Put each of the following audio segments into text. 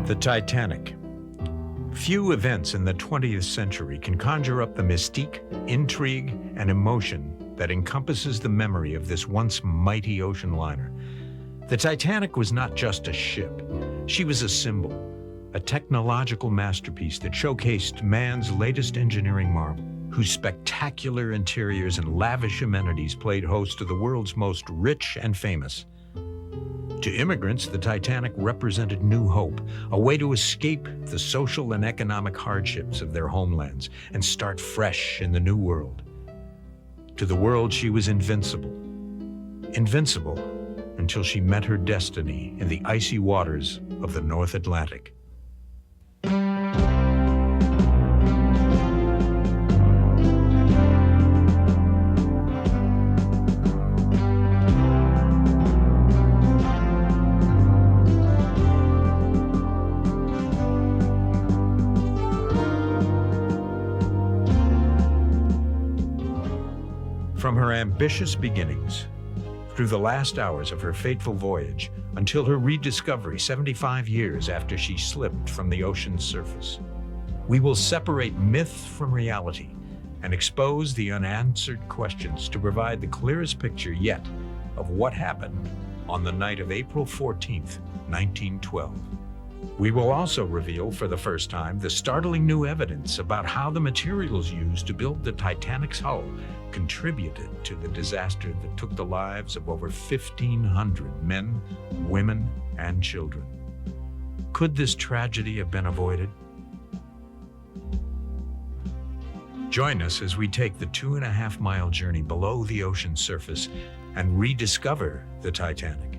The Titanic. Few events in the 20th century can conjure up the mystique, intrigue, and emotion that encompasses the memory of this once mighty ocean liner. The Titanic was not just a ship. She was a symbol, a technological masterpiece that showcased man's latest engineering marvel, whose spectacular interiors and lavish amenities played host to the world's most rich and famous. To immigrants, the Titanic represented new hope, a way to escape the social and economic hardships of their homelands and start fresh in the new world. To the world, she was invincible. Invincible until she met her destiny in the icy waters of the North Atlantic. From her ambitious beginnings, through the last hours of her fateful voyage, until her rediscovery 75 years after she slipped from the ocean's surface, we will separate myth from reality and expose the unanswered questions to provide the clearest picture yet of what happened on the night of April 14th, 1912. We will also reveal for the first time the startling new evidence about how the materials used to build the Titanic's hull contributed to the disaster that took the lives of over 1,500 men, women, and children. Could this tragedy have been avoided? Join us as we take the 2.5-mile journey below the ocean's surface and rediscover the Titanic.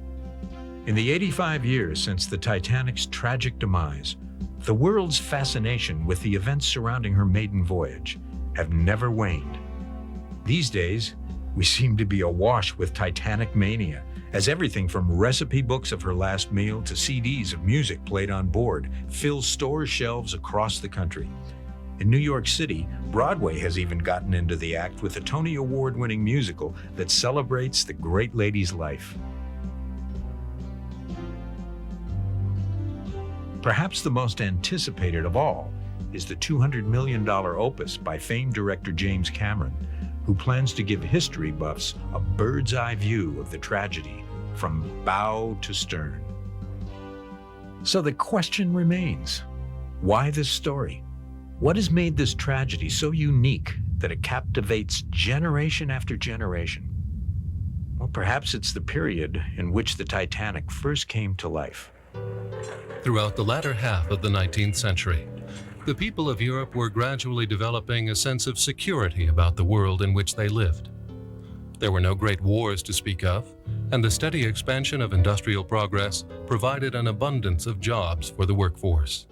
In the 85 years since the Titanic's tragic demise, the world's fascination with the events surrounding her maiden voyage have never waned. These days, we seem to be awash with Titanic mania, as everything from recipe books of her last meal to CDs of music played on board fill store shelves across the country. In New York City, Broadway has even gotten into the act with a Tony Award-winning musical that celebrates the great lady's life. Perhaps the most anticipated of all is the $200 million opus by famed director James Cameron, who plans to give history buffs a bird's-eye view of the tragedy from bow to stern. So the question remains, why this story? What has made this tragedy so unique that it captivates generation after generation? Well, perhaps it's the period in which the Titanic first came to life. Throughout the latter half of the 19th century, the people of Europe were gradually developing a sense of security about the world in which they lived. There were no great wars to speak of, and the steady expansion of industrial progress provided an abundance of jobs for the workforce.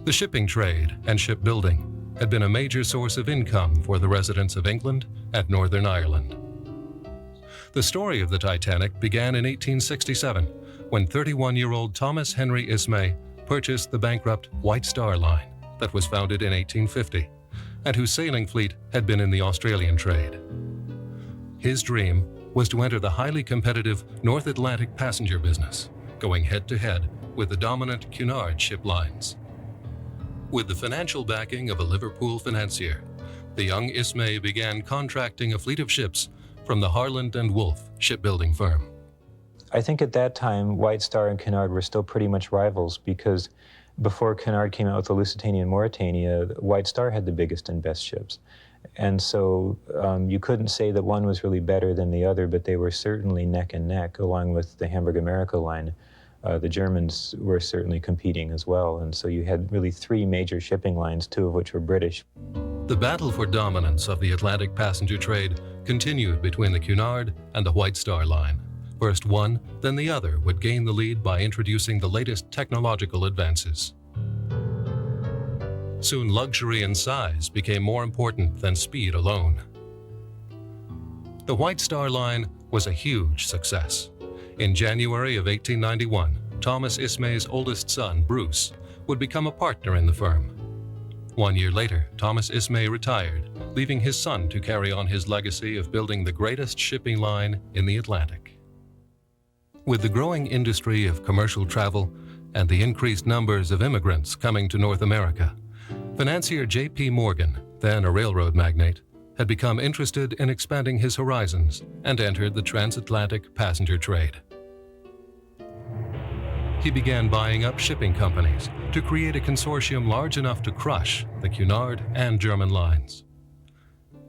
The shipping trade and shipbuilding had been a major source of income for the residents of England and Northern Ireland. The story of the Titanic began in 1867, when 31-year-old Thomas Henry Ismay purchased the bankrupt White Star Line that was founded in 1850, and whose sailing fleet had been in the Australian trade. His dream was to enter the highly competitive North Atlantic passenger business, going head-to-head with the dominant Cunard ship lines. With the financial backing of a Liverpool financier, the young Ismay began contracting a fleet of ships from the Highland and Wolff shipbuilding firm. I think at that time, White Star and Cunard were still pretty much rivals, because before Cunard came out with the Lusitania and Mauretania, White Star had the biggest and best ships. And so you couldn't say that one was really better than the other, but they were certainly neck and neck, along with the Hamburg America line. The Germans were certainly competing as well, and so you had really three major shipping lines, two of which were British. The battle for dominance of the Atlantic passenger trade continued between the Cunard and the White Star Line. First one, then the other would gain the lead by introducing the latest technological advances. Soon luxury and size became more important than speed alone. The White Star Line was a huge success. In January of 1891, Thomas Ismay's oldest son, Bruce, would become a partner in the firm. 1 year later, Thomas Ismay retired, leaving his son to carry on his legacy of building the greatest shipping line in the Atlantic. With the growing industry of commercial travel, and the increased numbers of immigrants coming to North America, financier J.P. Morgan, then a railroad magnate, had become interested in expanding his horizons and entered the transatlantic passenger trade. He began buying up shipping companies to create a consortium large enough to crush the Cunard and German lines.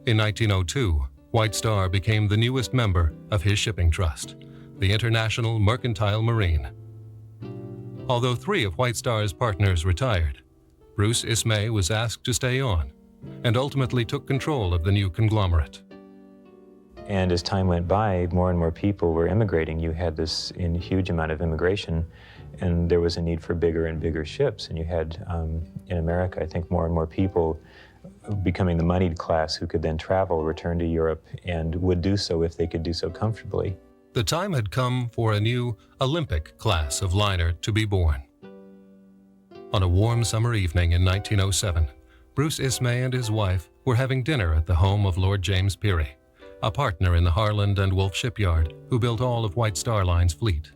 In 1902, White Star became the newest member of his shipping trust, the International Mercantile Marine. Although 3 of White Star's partners retired, Bruce Ismay was asked to stay on and ultimately took control of the new conglomerate. And as time went by, more and more people were immigrating. You had this huge amount of immigration, and there was a need for bigger and bigger ships. And you had, in America, I think more and more people becoming the moneyed class who could then travel, return to Europe, and would do so if they could do so comfortably. The time had come for a new Olympic class of liner to be born. On a warm summer evening in 1907, Bruce Ismay and his wife were having dinner at the home of Lord James Peary, a partner in the Highland and Wolff shipyard who built all of White Star Line's fleet.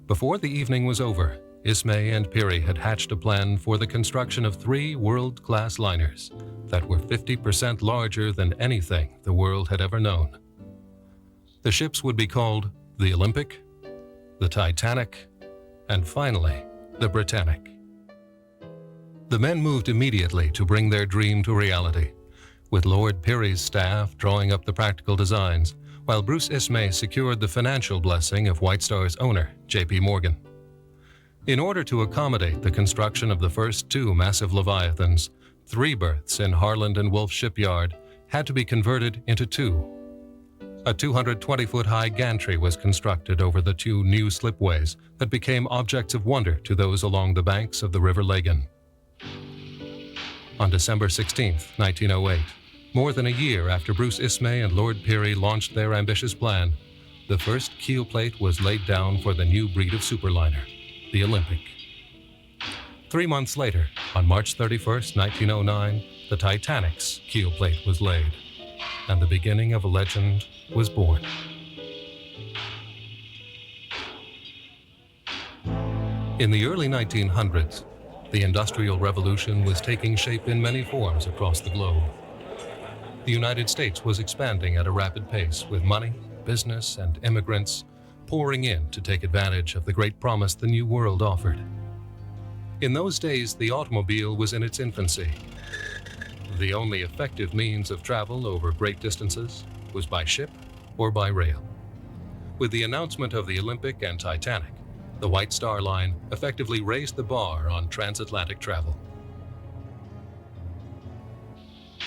Before the evening was over, Ismay and Peary had hatched a plan for the construction of 3 world-class liners that were 50% larger than anything the world had ever known. The ships would be called the Olympic, the Titanic, and finally, the Britannic. The men moved immediately to bring their dream to reality, with Lord Peary's staff drawing up the practical designs, while Bruce Ismay secured the financial blessing of White Star's owner, J.P. Morgan. In order to accommodate the construction of the first 2 massive Leviathans, 3 berths in Highland and Wolff shipyard had to be converted into 2. A 220-foot-high gantry was constructed over the 2 new slipways that became objects of wonder to those along the banks of the River Lagan. On December 16, 1908, more than a year after Bruce Ismay and Lord Peary launched their ambitious plan, the first keel plate was laid down for the new breed of superliner, the Olympic. 3 months later, on March 31, 1909, the Titanic's keel plate was laid, and the beginning of a legend was born. In the early 1900s, the Industrial Revolution was taking shape in many forms across the globe. The United States was expanding at a rapid pace, with money, business, and immigrants pouring in to take advantage of the great promise the New World offered. In those days, the automobile was in its infancy. The only effective means of travel over great distances was by ship or by rail. With the announcement of the Olympic and Titanic, the White Star Line effectively raised the bar on transatlantic travel.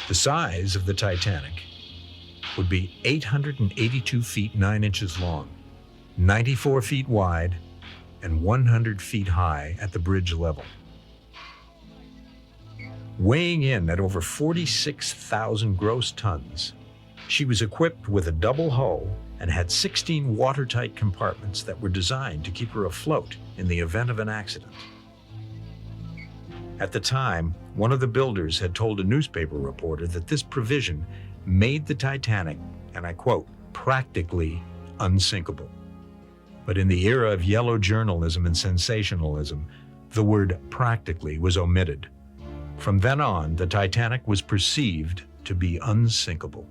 The size of the Titanic would be 882 feet 9 inches long, 94 feet wide, and 100 feet high at the bridge level. Weighing in at over 46,000 gross tons, she was equipped with a double hull and had 16 watertight compartments that were designed to keep her afloat in the event of an accident. At the time, one of the builders had told a newspaper reporter that this provision made the Titanic, and I quote, practically unsinkable. But in the era of yellow journalism and sensationalism, the word practically was omitted. From then on, the Titanic was perceived to be unsinkable.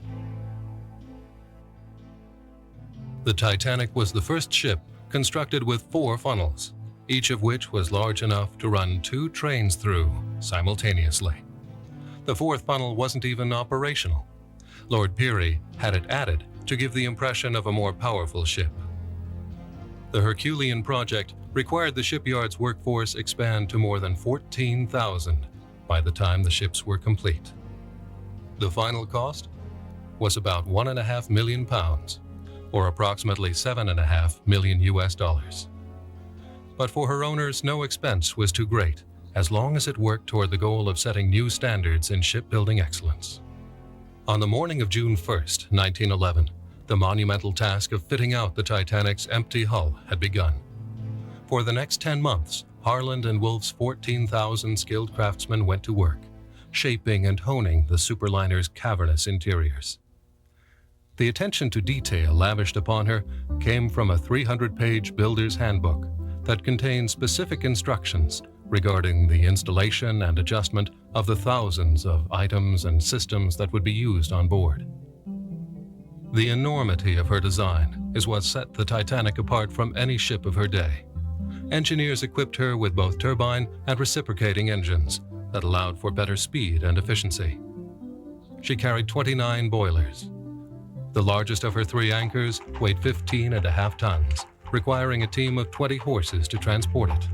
The Titanic was the first ship constructed with 4 funnels, each of which was large enough to run 2 trains through simultaneously. The 4th funnel wasn't even operational. Lord Peary had it added to give the impression of a more powerful ship. The Herculean project required the shipyard's workforce expand to more than 14,000 by the time the ships were complete. The final cost was about £1.5 million, or approximately $7.5 million US. But for her owners, no expense was too great, as long as it worked toward the goal of setting new standards in shipbuilding excellence. On the morning of June 1, 1911, the monumental task of fitting out the Titanic's empty hull had begun. For the next 10 months, Highland and Wolff's 14,000 skilled craftsmen went to work, shaping and honing the superliner's cavernous interiors. The attention to detail lavished upon her came from a 300-page builder's handbook that contained specific instructions regarding the installation and adjustment of the thousands of items and systems that would be used on board. The enormity of her design is what set the Titanic apart from any ship of her day. Engineers equipped her with both turbine and reciprocating engines that allowed for better speed and efficiency. She carried 29 boilers. The largest of her 3 anchors weighed 15.5 tons, requiring a team of 20 horses to transport it.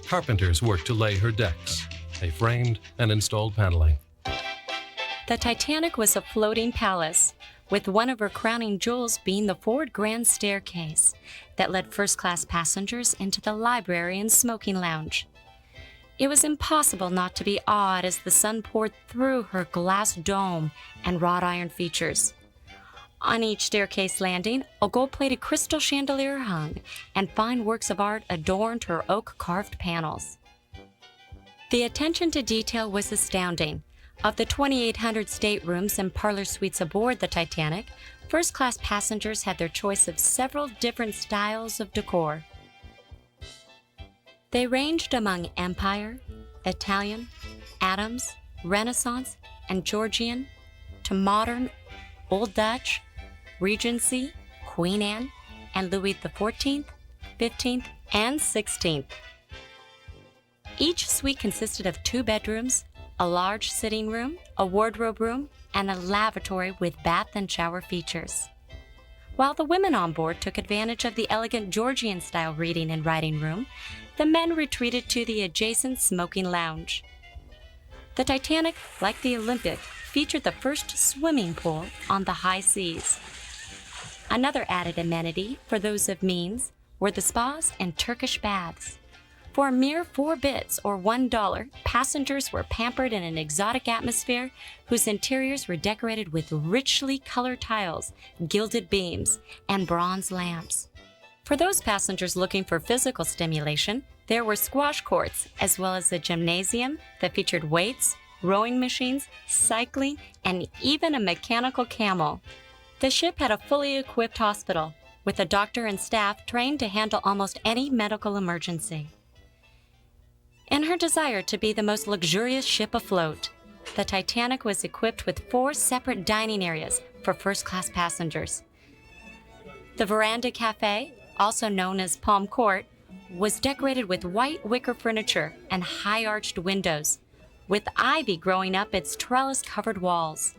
Carpenters worked to lay her decks. They framed and installed paneling. The Titanic was a floating palace, with one of her crowning jewels being the forward grand staircase that led first-class passengers into the library and smoking lounge. It was impossible not to be awed as the sun poured through her glass dome and wrought iron features. On each staircase landing, a gold-plated crystal chandelier hung, and fine works of art adorned her oak-carved panels. The attention to detail was astounding. Of the 2,800 staterooms and parlor suites aboard the Titanic, first-class passengers had their choice of several different styles of decor. They ranged among Empire, Italian, Adams, Renaissance, and Georgian, to modern, Old Dutch, Regency, Queen Anne, and Louis XIV, XV, and XVI. Each suite consisted of 2 bedrooms, a large sitting room, a wardrobe room, and a lavatory with bath and shower features. While the women on board took advantage of the elegant Georgian-style reading and writing room, the men retreated to the adjacent smoking lounge. The Titanic, like the Olympic, featured the first swimming pool on the high seas. Another added amenity for those of means were the spas and Turkish baths. For a mere 4 bits or $1, passengers were pampered in an exotic atmosphere whose interiors were decorated with richly colored tiles, gilded beams, and bronze lamps. For those passengers looking for physical stimulation, there were squash courts, as well as a gymnasium that featured weights, rowing machines, cycling, and even a mechanical camel. The ship had a fully equipped hospital, with a doctor and staff trained to handle almost any medical emergency. In her desire to be the most luxurious ship afloat, the Titanic was equipped with 4 separate dining areas for first-class passengers. The Veranda Cafe, also known as Palm Court, was decorated with white wicker furniture and high-arched windows, with ivy growing up its trellis-covered walls.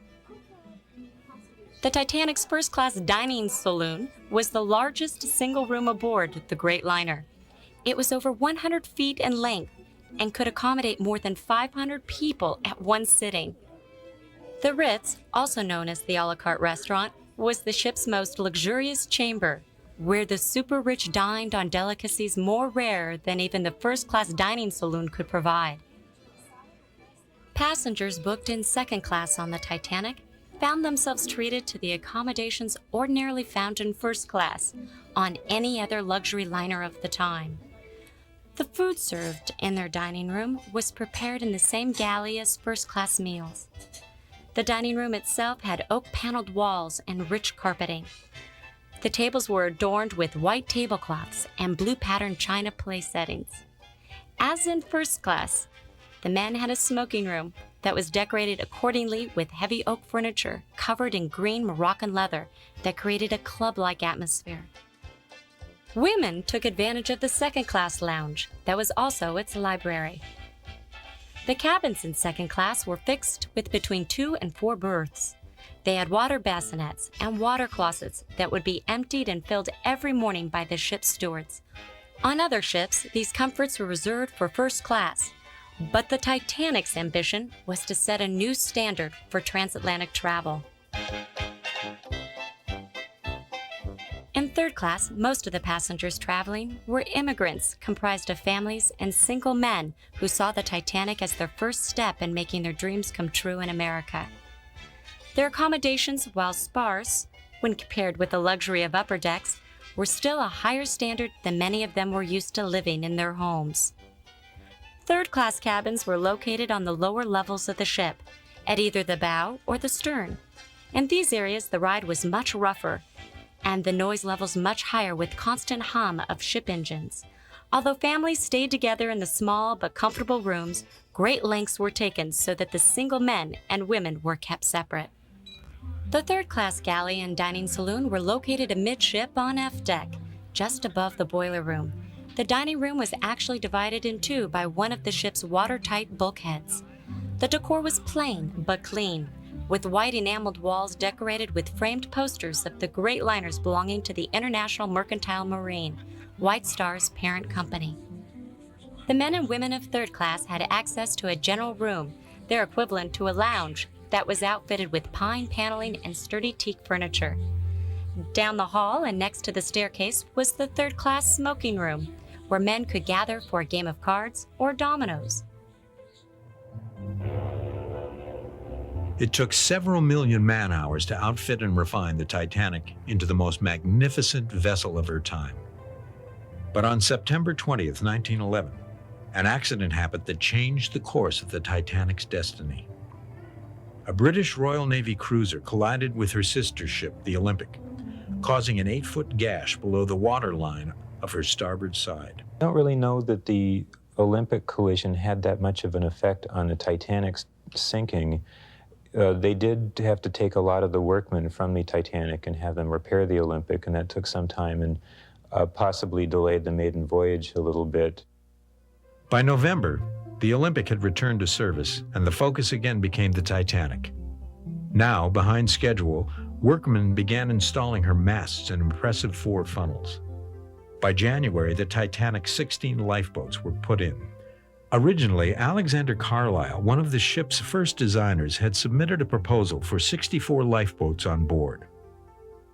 The Titanic's first-class dining saloon was the largest single room aboard the great liner. It was over 100 feet in length and could accommodate more than 500 people at one sitting. The Ritz, also known as the a la carte restaurant, was the ship's most luxurious chamber, where the super-rich dined on delicacies more rare than even the first-class dining saloon could provide. Passengers booked in second class on the Titanic found themselves treated to the accommodations ordinarily found in first class on any other luxury liner of the time. The food served in their dining room was prepared in the same galley as first-class meals. The dining room itself had oak-paneled walls and rich carpeting. The tables were adorned with white tablecloths and blue-patterned china place settings. As in first class, the men had a smoking room that was decorated accordingly with heavy oak furniture covered in green Moroccan leather that created a club-like atmosphere. Women took advantage of the second-class lounge that was also its library. The cabins in second class were fixed with between 2 and 4 berths. They had water bassinets and water closets that would be emptied and filled every morning by the ship's stewards. On other ships, these comforts were reserved for first class, but the Titanic's ambition was to set a new standard for transatlantic travel. In third class, most of the passengers traveling were immigrants comprised of families and single men who saw the Titanic as their first step in making their dreams come true in America. Their accommodations, while sparse, when compared with the luxury of upper decks, were still a higher standard than many of them were used to living in their homes. Third-class cabins were located on the lower levels of the ship, at either the bow or the stern. In these areas, the ride was much rougher, and the noise levels much higher with constant hum of ship engines. Although families stayed together in the small but comfortable rooms, great lengths were taken so that the single men and women were kept separate. The third-class galley and dining saloon were located amidship on F deck, just above the boiler room. The dining room was actually divided in two by one of the ship's watertight bulkheads. The decor was plain but clean, with white enameled walls decorated with framed posters of the great liners belonging to the International Mercantile Marine, White Star's parent company. The men and women of third class had access to a general room, their equivalent to a lounge, that was outfitted with pine paneling and sturdy teak furniture. Down the hall and next to the staircase was the third-class smoking room, where men could gather for a game of cards or dominoes. It took several million man-hours to outfit and refine the Titanic into the most magnificent vessel of her time. But on September 20th, 1911, an accident happened that changed the course of the Titanic's destiny. A British Royal Navy cruiser collided with her sister ship, the Olympic, causing an 8-foot gash below the waterline of her starboard side. I don't really know that the Olympic collision had that much of an effect on the Titanic's sinking. They did have to take a lot of the workmen from the Titanic and have them repair the Olympic, and that took some time and possibly delayed the maiden voyage a little bit. By November, the Olympic had returned to service, and the focus again became the Titanic. Now, behind schedule, workmen began installing her masts and impressive 4 funnels. By January, the Titanic's 16 lifeboats were put in. Originally, Alexander Carlisle, one of the ship's first designers, had submitted a proposal for 64 lifeboats on board.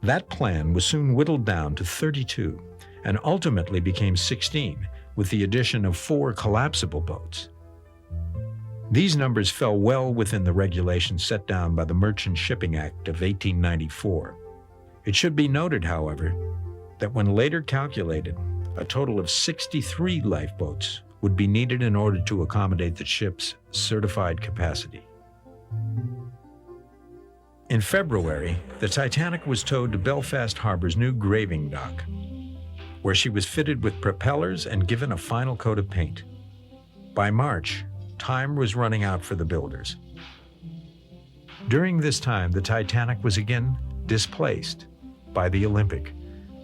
That plan was soon whittled down to 32, and ultimately became 16, with the addition of 4 collapsible boats. These numbers fell well within the regulations set down by the Merchant Shipping Act of 1894. It should be noted, however, that when later calculated, a total of 63 lifeboats would be needed in order to accommodate the ship's certified capacity. In February, the Titanic was towed to Belfast Harbour's new graving dock, where she was fitted with propellers and given a final coat of paint. By March, time was running out for the builders. During this time, the Titanic was again displaced by the Olympic,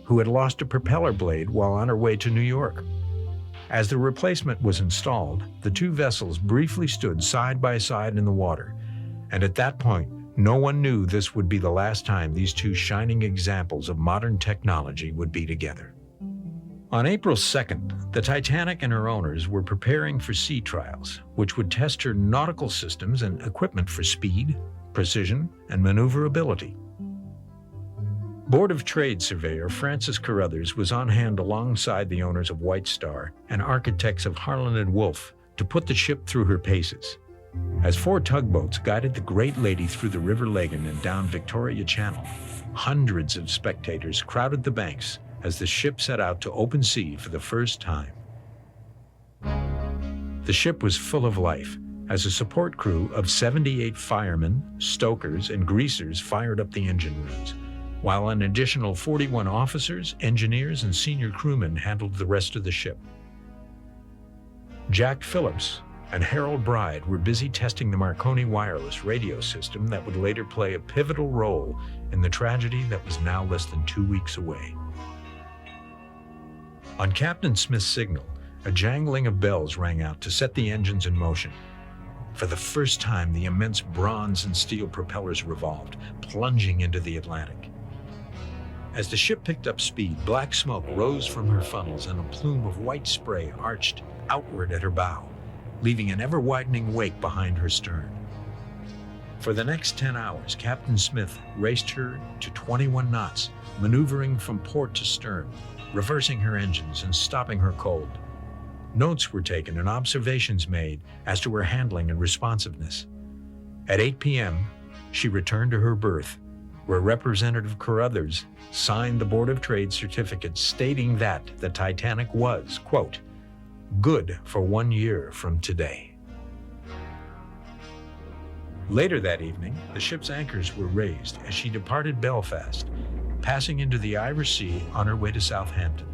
who had lost a propeller blade while on her way to New York. As the replacement was installed, the two vessels briefly stood side by side in the water, and at that point, no one knew this would be the last time these two shining examples of modern technology would be together. On April 2nd, the Titanic and her owners were preparing for sea trials, which would test her nautical systems and equipment for speed, precision, and maneuverability. Board of Trade surveyor Francis Carruthers was on hand alongside the owners of White Star and architects of Harland and Wolff to put the ship through her paces. As 4 tugboats guided the Great Lady through the River Lagan and down Victoria Channel, hundreds of spectators crowded the banks as the ship set out to open sea for the first time. The ship was full of life, as a support crew of 78 firemen, stokers, and greasers fired up the engine rooms, while an additional 41 officers, engineers, and senior crewmen handled the rest of the ship. Jack Phillips and Harold Bride were busy testing the Marconi wireless radio system that would later play a pivotal role in the tragedy that was now less than 2 weeks away. On Captain Smith's signal, a jangling of bells rang out to set the engines in motion. For the first time, the immense bronze and steel propellers revolved, plunging into the Atlantic. As the ship picked up speed, black smoke rose from her funnels and a plume of white spray arched outward at her bow, leaving an ever-widening wake behind her stern. For the next 10 hours, Captain Smith raced her to 21 knots, maneuvering from port to stern, reversing her engines and stopping her cold. Notes were taken and observations made as to her handling and responsiveness. At 8 p.m., she returned to her berth, where Representative Carruthers signed the Board of Trade certificate stating that the Titanic was, quote, good for 1 year from today. Later that evening, the ship's anchors were raised as she departed Belfast, passing into the Irish Sea on her way to Southampton.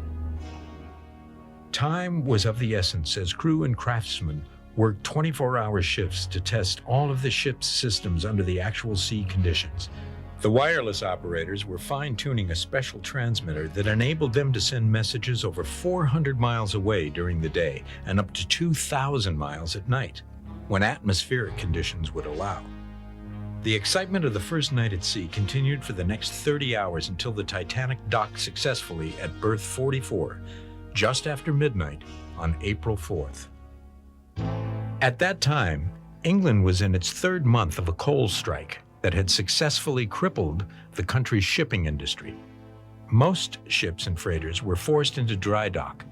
Time was of the essence as crew and craftsmen worked 24-hour shifts to test all of the ship's systems under the actual sea conditions. The wireless operators were fine-tuning a special transmitter that enabled them to send messages over 400 miles away during the day and up to 2,000 miles at night, when atmospheric conditions would allow. The excitement of the first night at sea continued for the next 30 hours until the Titanic docked successfully at berth 44, just after midnight on April 4th. At that time, England was in its third month of a coal strike that had successfully crippled the country's shipping industry. Most ships and freighters were forced into dry dock,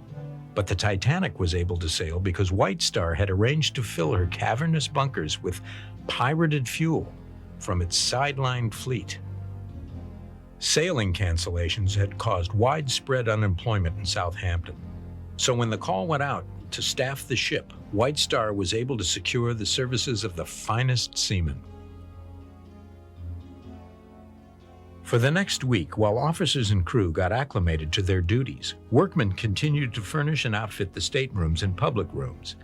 but the Titanic was able to sail because White Star had arranged to fill her cavernous bunkers with pirated fuel from its sidelined fleet. Sailing cancellations had caused widespread unemployment in Southampton, so when the call went out to staff the ship, White Star was able to secure the services of the finest seamen. For the next week, while officers and crew got acclimated to their duties, workmen continued to furnish and outfit the staterooms and public rooms.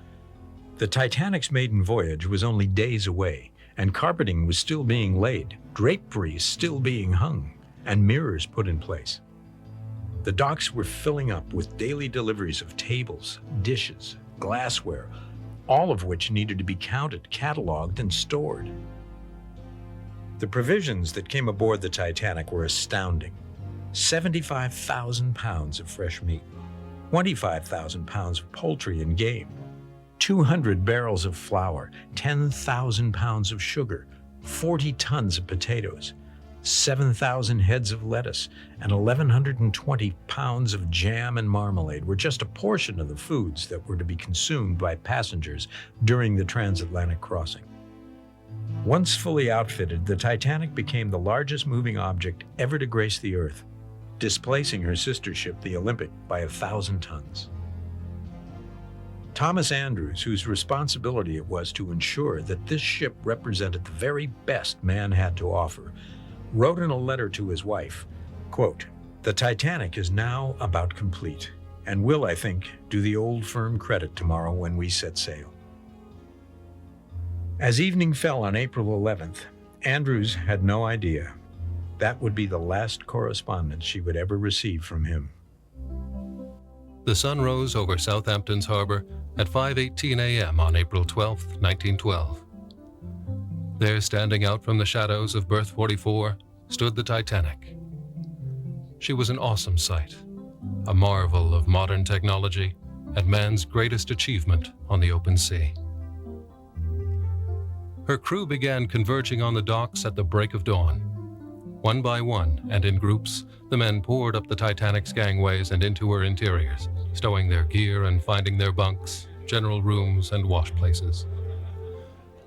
The Titanic's maiden voyage was only days away, and carpeting was still being laid, draperies still being hung, and mirrors put in place. The docks were filling up with daily deliveries of tables, dishes, glassware, all of which needed to be counted, cataloged, and stored. The provisions that came aboard the Titanic were astounding. 75,000 pounds of fresh meat, 25,000 pounds of poultry and game, 200 barrels of flour, 10,000 pounds of sugar, 40 tons of potatoes, 7,000 heads of lettuce, and 1,120 pounds of jam and marmalade were just a portion of the foods that were to be consumed by passengers during the transatlantic crossing. Once fully outfitted, the Titanic became the largest moving object ever to grace the Earth, displacing her sister ship, the Olympic, by 1,000 tons. Thomas Andrews, whose responsibility it was to ensure that this ship represented the very best man had to offer, wrote in a letter to his wife, quote, "The Titanic is now about complete, and will, I think, do the old firm credit tomorrow when we set sail." As evening fell on April 11th, Andrews had no idea that would be the last correspondence she would ever receive from him. The sun rose over Southampton's harbor at 5:18 a.m. on April 12, 1912. There, standing out from the shadows of berth 44, stood the Titanic. She was an awesome sight, a marvel of modern technology and man's greatest achievement on the open sea. Her crew began converging on the docks at the break of dawn. One by one and in groups, the men poured up the Titanic's gangways and into her interiors, stowing their gear and finding their bunks, general rooms, and wash places.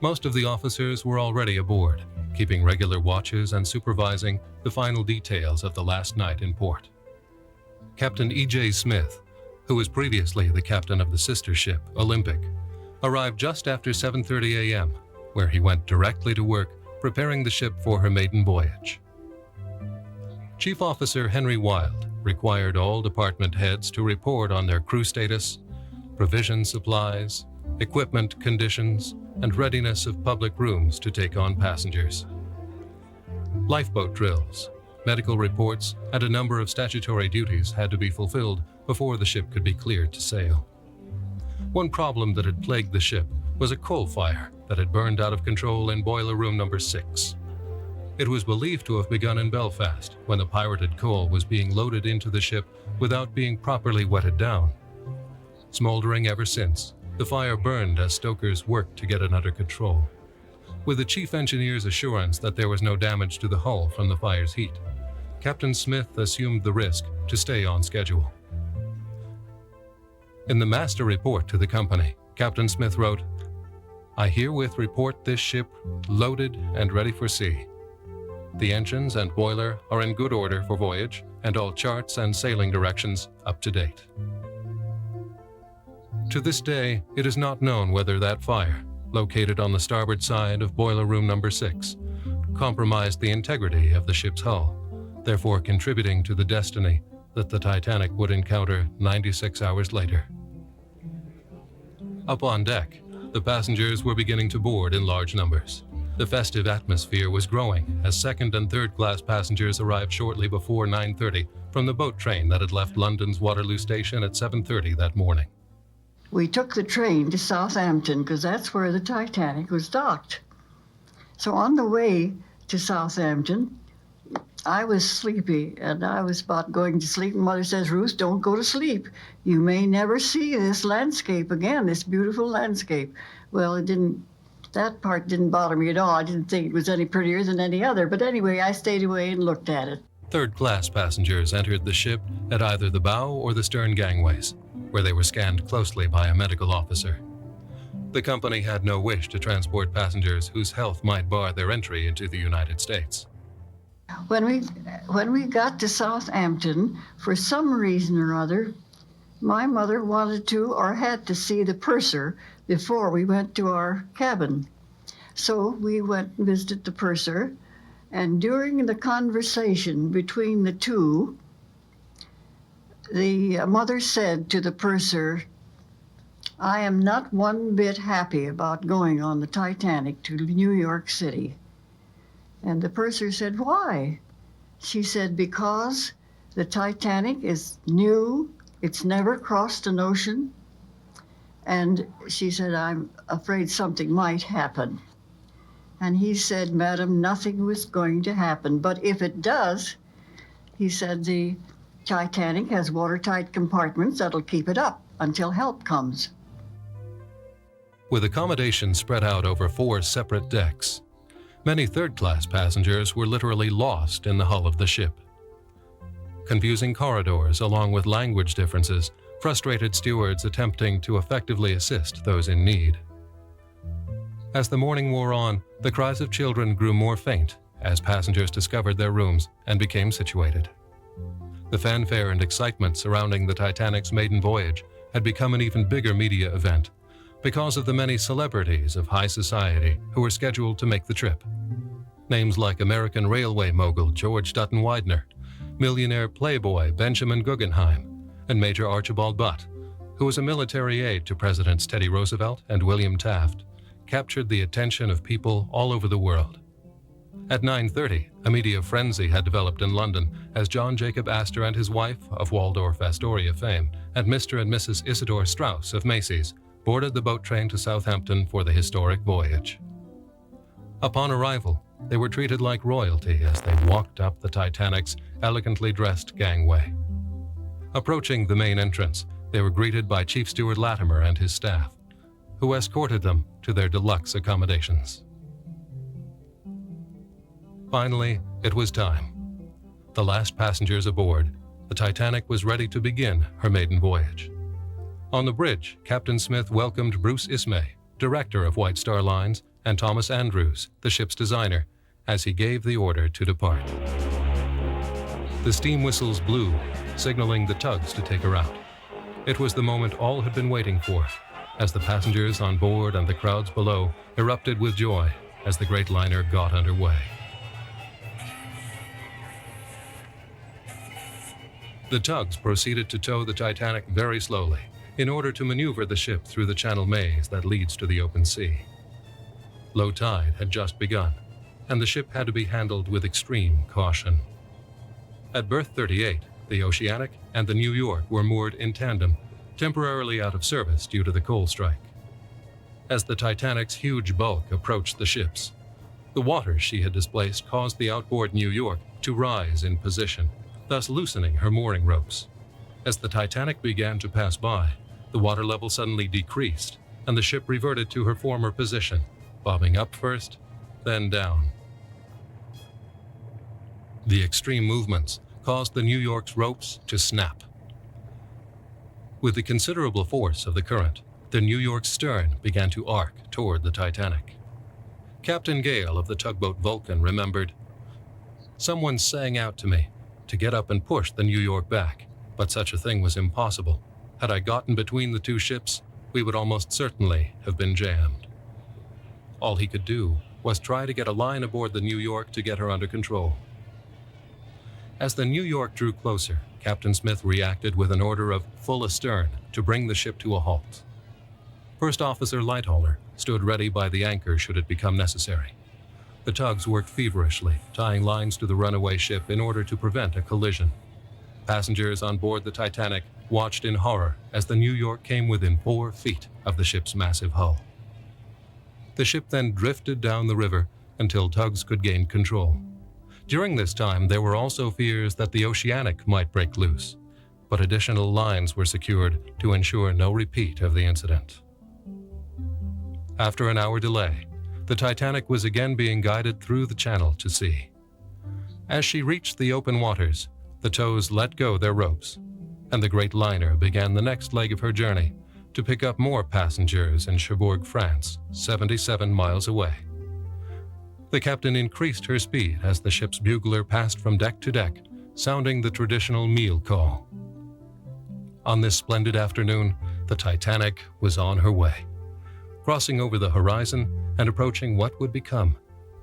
Most of the officers were already aboard, keeping regular watches and supervising the final details of the last night in port. Captain E.J. Smith, who was previously the captain of the sister ship, Olympic, arrived just after 7:30 a.m., where he went directly to work preparing the ship for her maiden voyage. Chief Officer Henry Wilde required all department heads to report on their crew status, provision supplies, equipment conditions, and readiness of public rooms to take on passengers. Lifeboat drills, medical reports, and a number of statutory duties had to be fulfilled before the ship could be cleared to sail. One problem that had plagued the ship was a coal fire that had burned out of control in boiler room number 6. It was believed to have begun in Belfast when the pirated coal was being loaded into the ship without being properly wetted down. Smoldering ever since, the fire burned as stokers worked to get it under control. With the chief engineer's assurance that there was no damage to the hull from the fire's heat, Captain Smith assumed the risk to stay on schedule. In the master report to the company, Captain Smith wrote, "I herewith report this ship loaded and ready for sea. The engines and boiler are in good order for voyage, and all charts and sailing directions up to date." To this day, it is not known whether that fire, located on the starboard side of boiler room number 6, compromised the integrity of the ship's hull, therefore contributing to the destiny that the Titanic would encounter 96 hours later. Up on deck, the passengers were beginning to board in large numbers. The festive atmosphere was growing as second and third class passengers arrived shortly before 9:30 from the boat train that had left London's Waterloo station at 7:30 that morning. We took the train to Southampton because that's where the Titanic was docked. So on the way to Southampton, I was sleepy and I was about going to sleep. And Mother says, "Ruth, don't go to sleep. You may never see this landscape again, this beautiful landscape." Well, that part didn't bother me at all. I didn't think it was any prettier than any other. But anyway, I stayed away and looked at it. Third-class passengers entered the ship at either the bow or the stern gangways, where they were scanned closely by a medical officer. The company had no wish to transport passengers whose health might bar their entry into the United States. When we got to Southampton, for some reason or other, my mother wanted to or had to see the purser before we went to our cabin. So we went and visited the purser, and during the conversation between the two, the mother said to the purser, "I am not one bit happy about going on the Titanic to New York City." And the purser said, "Why?" She said, "Because the Titanic is new, it's never crossed an ocean." And she said, "I'm afraid something might happen." And he said, "Madam, nothing was going to happen. But if it does," he said, "the Titanic has watertight compartments that'll keep it up until help comes." With accommodation spread out over 4 separate decks, many third-class passengers were literally lost in the hull of the ship. Confusing corridors, along with language differences, frustrated stewards attempting to effectively assist those in need. As the morning wore on, the cries of children grew more faint as passengers discovered their rooms and became situated. The fanfare and excitement surrounding the Titanic's maiden voyage had become an even bigger media event because of the many celebrities of high society who were scheduled to make the trip. Names like American railway mogul George Dutton Widener, millionaire playboy Benjamin Guggenheim, and Major Archibald Butt, who was a military aide to Presidents Teddy Roosevelt and William Taft, captured the attention of people all over the world. At 9:30, a media frenzy had developed in London as John Jacob Astor and his wife, of Waldorf Astoria fame, and Mr. and Mrs. Isidore Strauss of Macy's, boarded the boat train to Southampton for the historic voyage. Upon arrival, they were treated like royalty as they walked up the Titanic's elegantly dressed gangway. Approaching the main entrance, they were greeted by Chief Steward Latimer and his staff, who escorted them to their deluxe accommodations. Finally, it was time. The last passengers aboard, the Titanic was ready to begin her maiden voyage. On the bridge, Captain Smith welcomed Bruce Ismay, director of White Star Lines, and Thomas Andrews, the ship's designer, as he gave the order to depart. The steam whistles blew, signaling the tugs to take her out. It was the moment all had been waiting for, as the passengers on board and the crowds below erupted with joy as the great liner got underway. The tugs proceeded to tow the Titanic very slowly in order to maneuver the ship through the channel maze that leads to the open sea. Low tide had just begun, and the ship had to be handled with extreme caution. At berth 38, the Oceanic and the New York were moored in tandem, temporarily out of service due to the coal strike. As the Titanic's huge bulk approached the ships, the water she had displaced caused the outboard New York to rise in position, thus loosening her mooring ropes. As the Titanic began to pass by, the water level suddenly decreased, and the ship reverted to her former position, bobbing up first, then down. The extreme movements caused the New York's ropes to snap. With the considerable force of the current, the New York's stern began to arc toward the Titanic. Captain Gale of the tugboat Vulcan remembered, "Someone sang out to me to get up and push the New York back, but such a thing was impossible. Had I gotten between the two ships, we would almost certainly have been jammed." All he could do was try to get a line aboard the New York to get her under control. As the New York drew closer, Captain Smith reacted with an order of full astern to bring the ship to a halt. First Officer Lightoller stood ready by the anchor should it become necessary. The tugs worked feverishly, tying lines to the runaway ship in order to prevent a collision. Passengers on board the Titanic watched in horror as the New York came within 4 feet of the ship's massive hull. The ship then drifted down the river until tugs could gain control. During this time, there were also fears that the Oceanic might break loose, but additional lines were secured to ensure no repeat of the incident. After an hour delay, the Titanic was again being guided through the channel to sea. As she reached the open waters, the tows let go their ropes, and the great liner began the next leg of her journey to pick up more passengers in Cherbourg, France, 77 miles away. The captain increased her speed as the ship's bugler passed from deck to deck, sounding the traditional meal call. On this splendid afternoon, the Titanic was on her way, crossing over the horizon and approaching what would become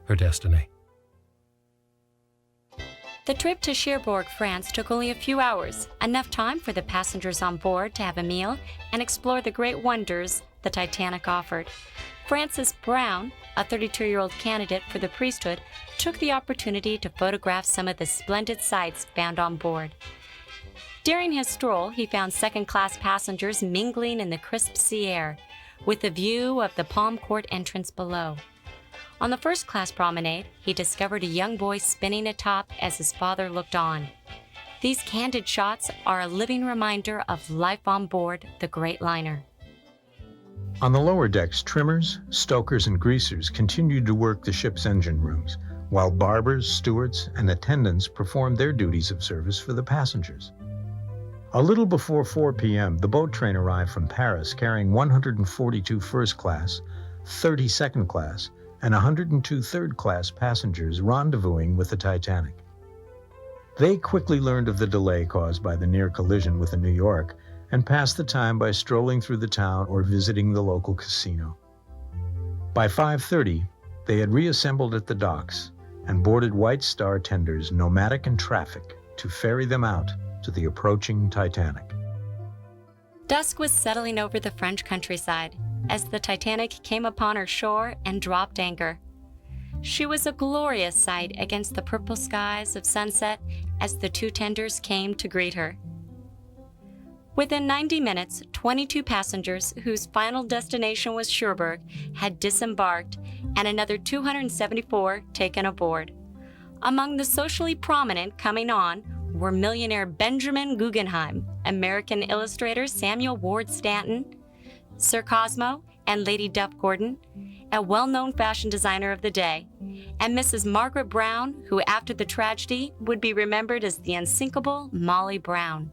her destiny. The trip to Cherbourg, France took only a few hours, enough time for the passengers on board to have a meal and explore the great wonders the Titanic offered. Francis Brown, a 32-year-old candidate for the priesthood, took the opportunity to photograph some of the splendid sights found on board. During his stroll, he found second-class passengers mingling in the crisp sea air, with a view of the Palm Court entrance below. On the first-class promenade, he discovered a young boy spinning atop as his father looked on. These candid shots are a living reminder of life on board the great liner. On the lower decks, trimmers, stokers, and greasers continued to work the ship's engine rooms, while barbers, stewards, and attendants performed their duties of service for the passengers. A little before 4 p.m., the boat train arrived from Paris carrying 142 first-class, 30 second-class, and 102 third-class passengers rendezvousing with the Titanic. They quickly learned of the delay caused by the near collision with the New York and passed the time by strolling through the town or visiting the local casino. By 5:30, they had reassembled at the docks and boarded White Star tenders, nomadic in traffic, to ferry them out to the approaching Titanic. Dusk was settling over the French countryside as the Titanic came upon her shore and dropped anchor. She was a glorious sight against the purple skies of sunset as the two tenders came to greet her. Within 90 minutes, 22 passengers whose final destination was Cherbourg had disembarked and another 274 taken aboard. Among the socially prominent coming on were millionaire Benjamin Guggenheim, American illustrator Samuel Ward Stanton, Sir Cosmo and Lady Duff Gordon, a well-known fashion designer of the day, and Mrs. Margaret Brown, who after the tragedy would be remembered as the unsinkable Molly Brown.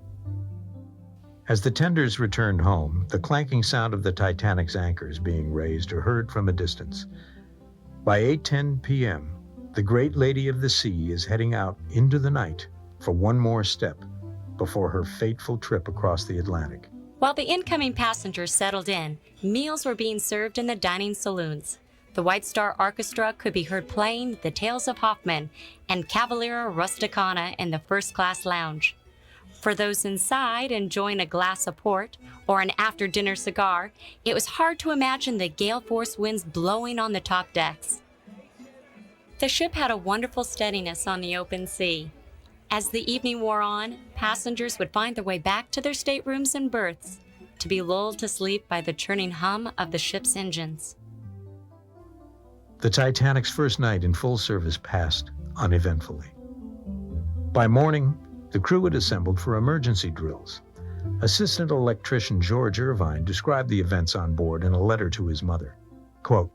As the tenders returned home, the clanking sound of the Titanic's anchors being raised are heard from a distance. By 8:10 p.m., the great lady of the sea is heading out into the night for one more step before her fateful trip across the Atlantic. While the incoming passengers settled in, meals were being served in the dining saloons. The White Star Orchestra could be heard playing The Tales of Hoffmann and Cavalleria Rusticana in the first-class lounge. For those inside enjoying a glass of port or an after-dinner cigar, it was hard to imagine the gale-force winds blowing on the top decks. The ship had a wonderful steadiness on the open sea. As the evening wore on, passengers would find their way back to their staterooms and berths to be lulled to sleep by the churning hum of the ship's engines. The Titanic's first night in full service passed uneventfully. By morning, the crew had assembled for emergency drills. Assistant electrician George Irvine described the events on board in a letter to his mother. Quote,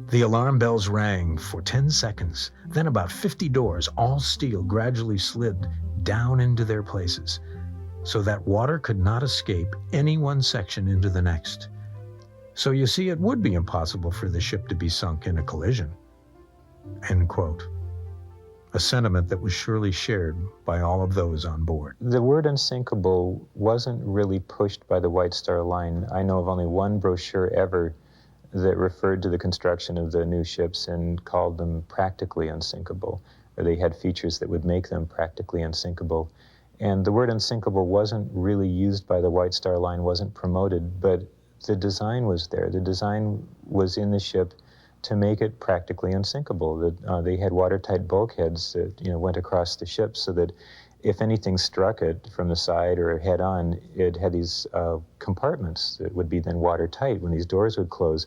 "The alarm bells rang for 10 seconds. Then about 50 doors, all steel, gradually slid down into their places so that water could not escape any one section into the next. So you see, it would be impossible for the ship to be sunk in a collision." End quote. A sentiment that was surely shared by all of those on board. The word unsinkable wasn't really pushed by the White Star Line. I know of only one brochure ever that referred to the construction of the new ships and called them practically unsinkable. or they had features that would make them practically unsinkable. And the word unsinkable wasn't really used by the White Star Line, wasn't promoted, but the design was there. The design was in the ship to make it practically unsinkable. They had watertight bulkheads that went across the ship so that if anything struck it from the side or head on, it had these compartments that would be then watertight when these doors would close.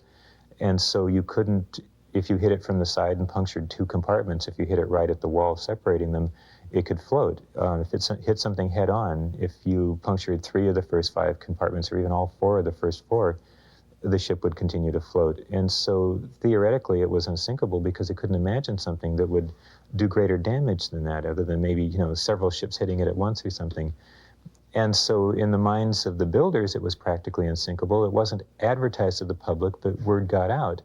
And so you couldn't, if you hit it from the side and punctured two compartments, if you hit it right at the wall separating them, it could float. If it hit something head on, if you punctured 3 of the first 5 compartments or even all 4 of the first 4, the ship would continue to float. And so theoretically it was unsinkable because it couldn't imagine something that would do greater damage than that, other than maybe several ships hitting it at once or something. And so in the minds of the builders, it was practically unsinkable. It wasn't advertised to the public, but word got out.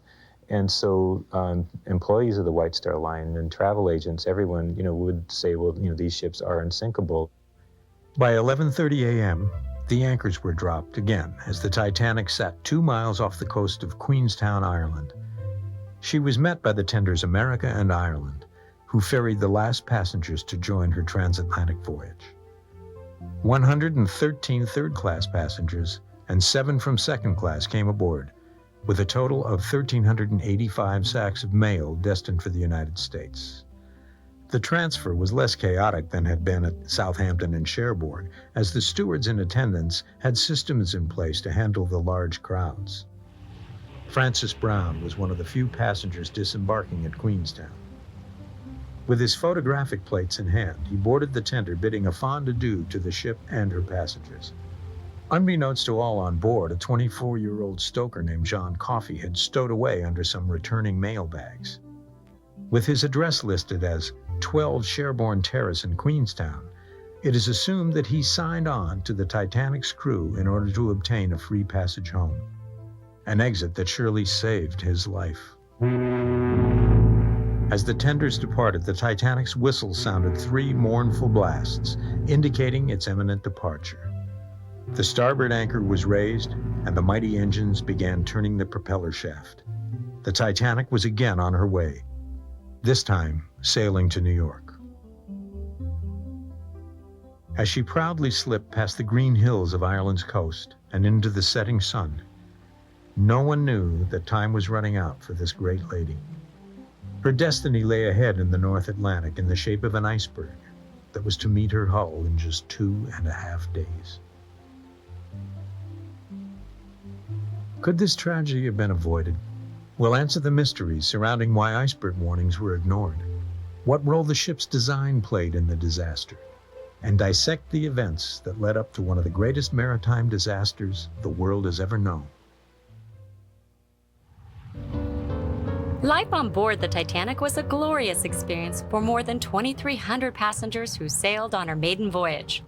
And so employees of the White Star Line and travel agents, everyone, would say, well, these ships are unsinkable. By 11:30 a.m., the anchors were dropped again as the Titanic sat 2 miles off the coast of Queenstown, Ireland. She was met by the tenders America and Ireland, who ferried the last passengers to join her transatlantic voyage. 113 third-class passengers and 7 from second class came aboard, with a total of 1,385 sacks of mail destined for the United States. The transfer was less chaotic than had been at Southampton and Cherbourg, as the stewards in attendance had systems in place to handle the large crowds. Francis Brown was one of the few passengers disembarking at Queenstown. With his photographic plates in hand, he boarded the tender, bidding a fond adieu to the ship and her passengers. Unbeknownst to all on board, a 24-year-old stoker named John Coffey had stowed away under some returning mail bags. With his address listed as 12 Sherborne Terrace in Queenstown, it is assumed that he signed on to the Titanic's crew in order to obtain a free passage home, an exit that surely saved his life. As the tenders departed, the Titanic's whistle sounded 3 mournful blasts, indicating its imminent departure. The starboard anchor was raised, and the mighty engines began turning the propeller shaft. The Titanic was again on her way, this time sailing to New York. As she proudly slipped past the green hills of Ireland's coast and into the setting sun, no one knew that time was running out for this great lady. Her destiny lay ahead in the North Atlantic in the shape of an iceberg that was to meet her hull in just 2.5 days. Could this tragedy have been avoided? We'll answer the mysteries surrounding why iceberg warnings were ignored, what role the ship's design played in the disaster, and dissect the events that led up to one of the greatest maritime disasters the world has ever known. Life on board the Titanic was a glorious experience for more than 2,300 passengers who sailed on her maiden voyage.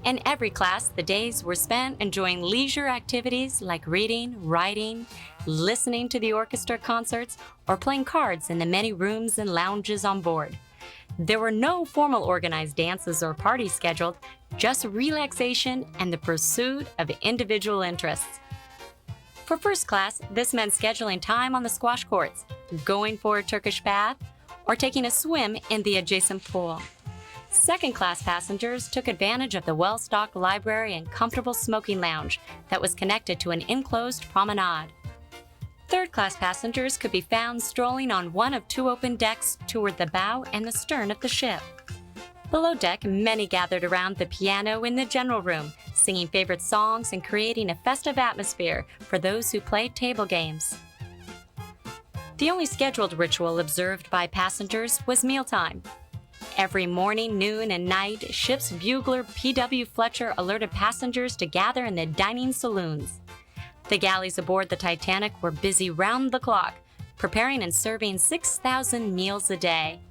In every class, the days were spent enjoying leisure activities like reading, writing, listening to the orchestra concerts, or playing cards in the many rooms and lounges on board. There were no formal organized dances or parties scheduled, just relaxation and the pursuit of individual interests. For first class, this meant scheduling time on the squash courts, going for a Turkish bath, or taking a swim in the adjacent pool. Second-class passengers took advantage of the well-stocked library and comfortable smoking lounge that was connected to an enclosed promenade. Third-class passengers could be found strolling on one of 2 open decks toward the bow and the stern of the ship. Below deck, many gathered around the piano in the general room, singing favorite songs and creating a festive atmosphere for those who played table games. The only scheduled ritual observed by passengers was mealtime. Every morning, noon, and night, ship's bugler P.W. Fletcher alerted passengers to gather in the dining saloons. The galleys aboard the Titanic were busy round the clock, preparing and serving 6,000 meals a day.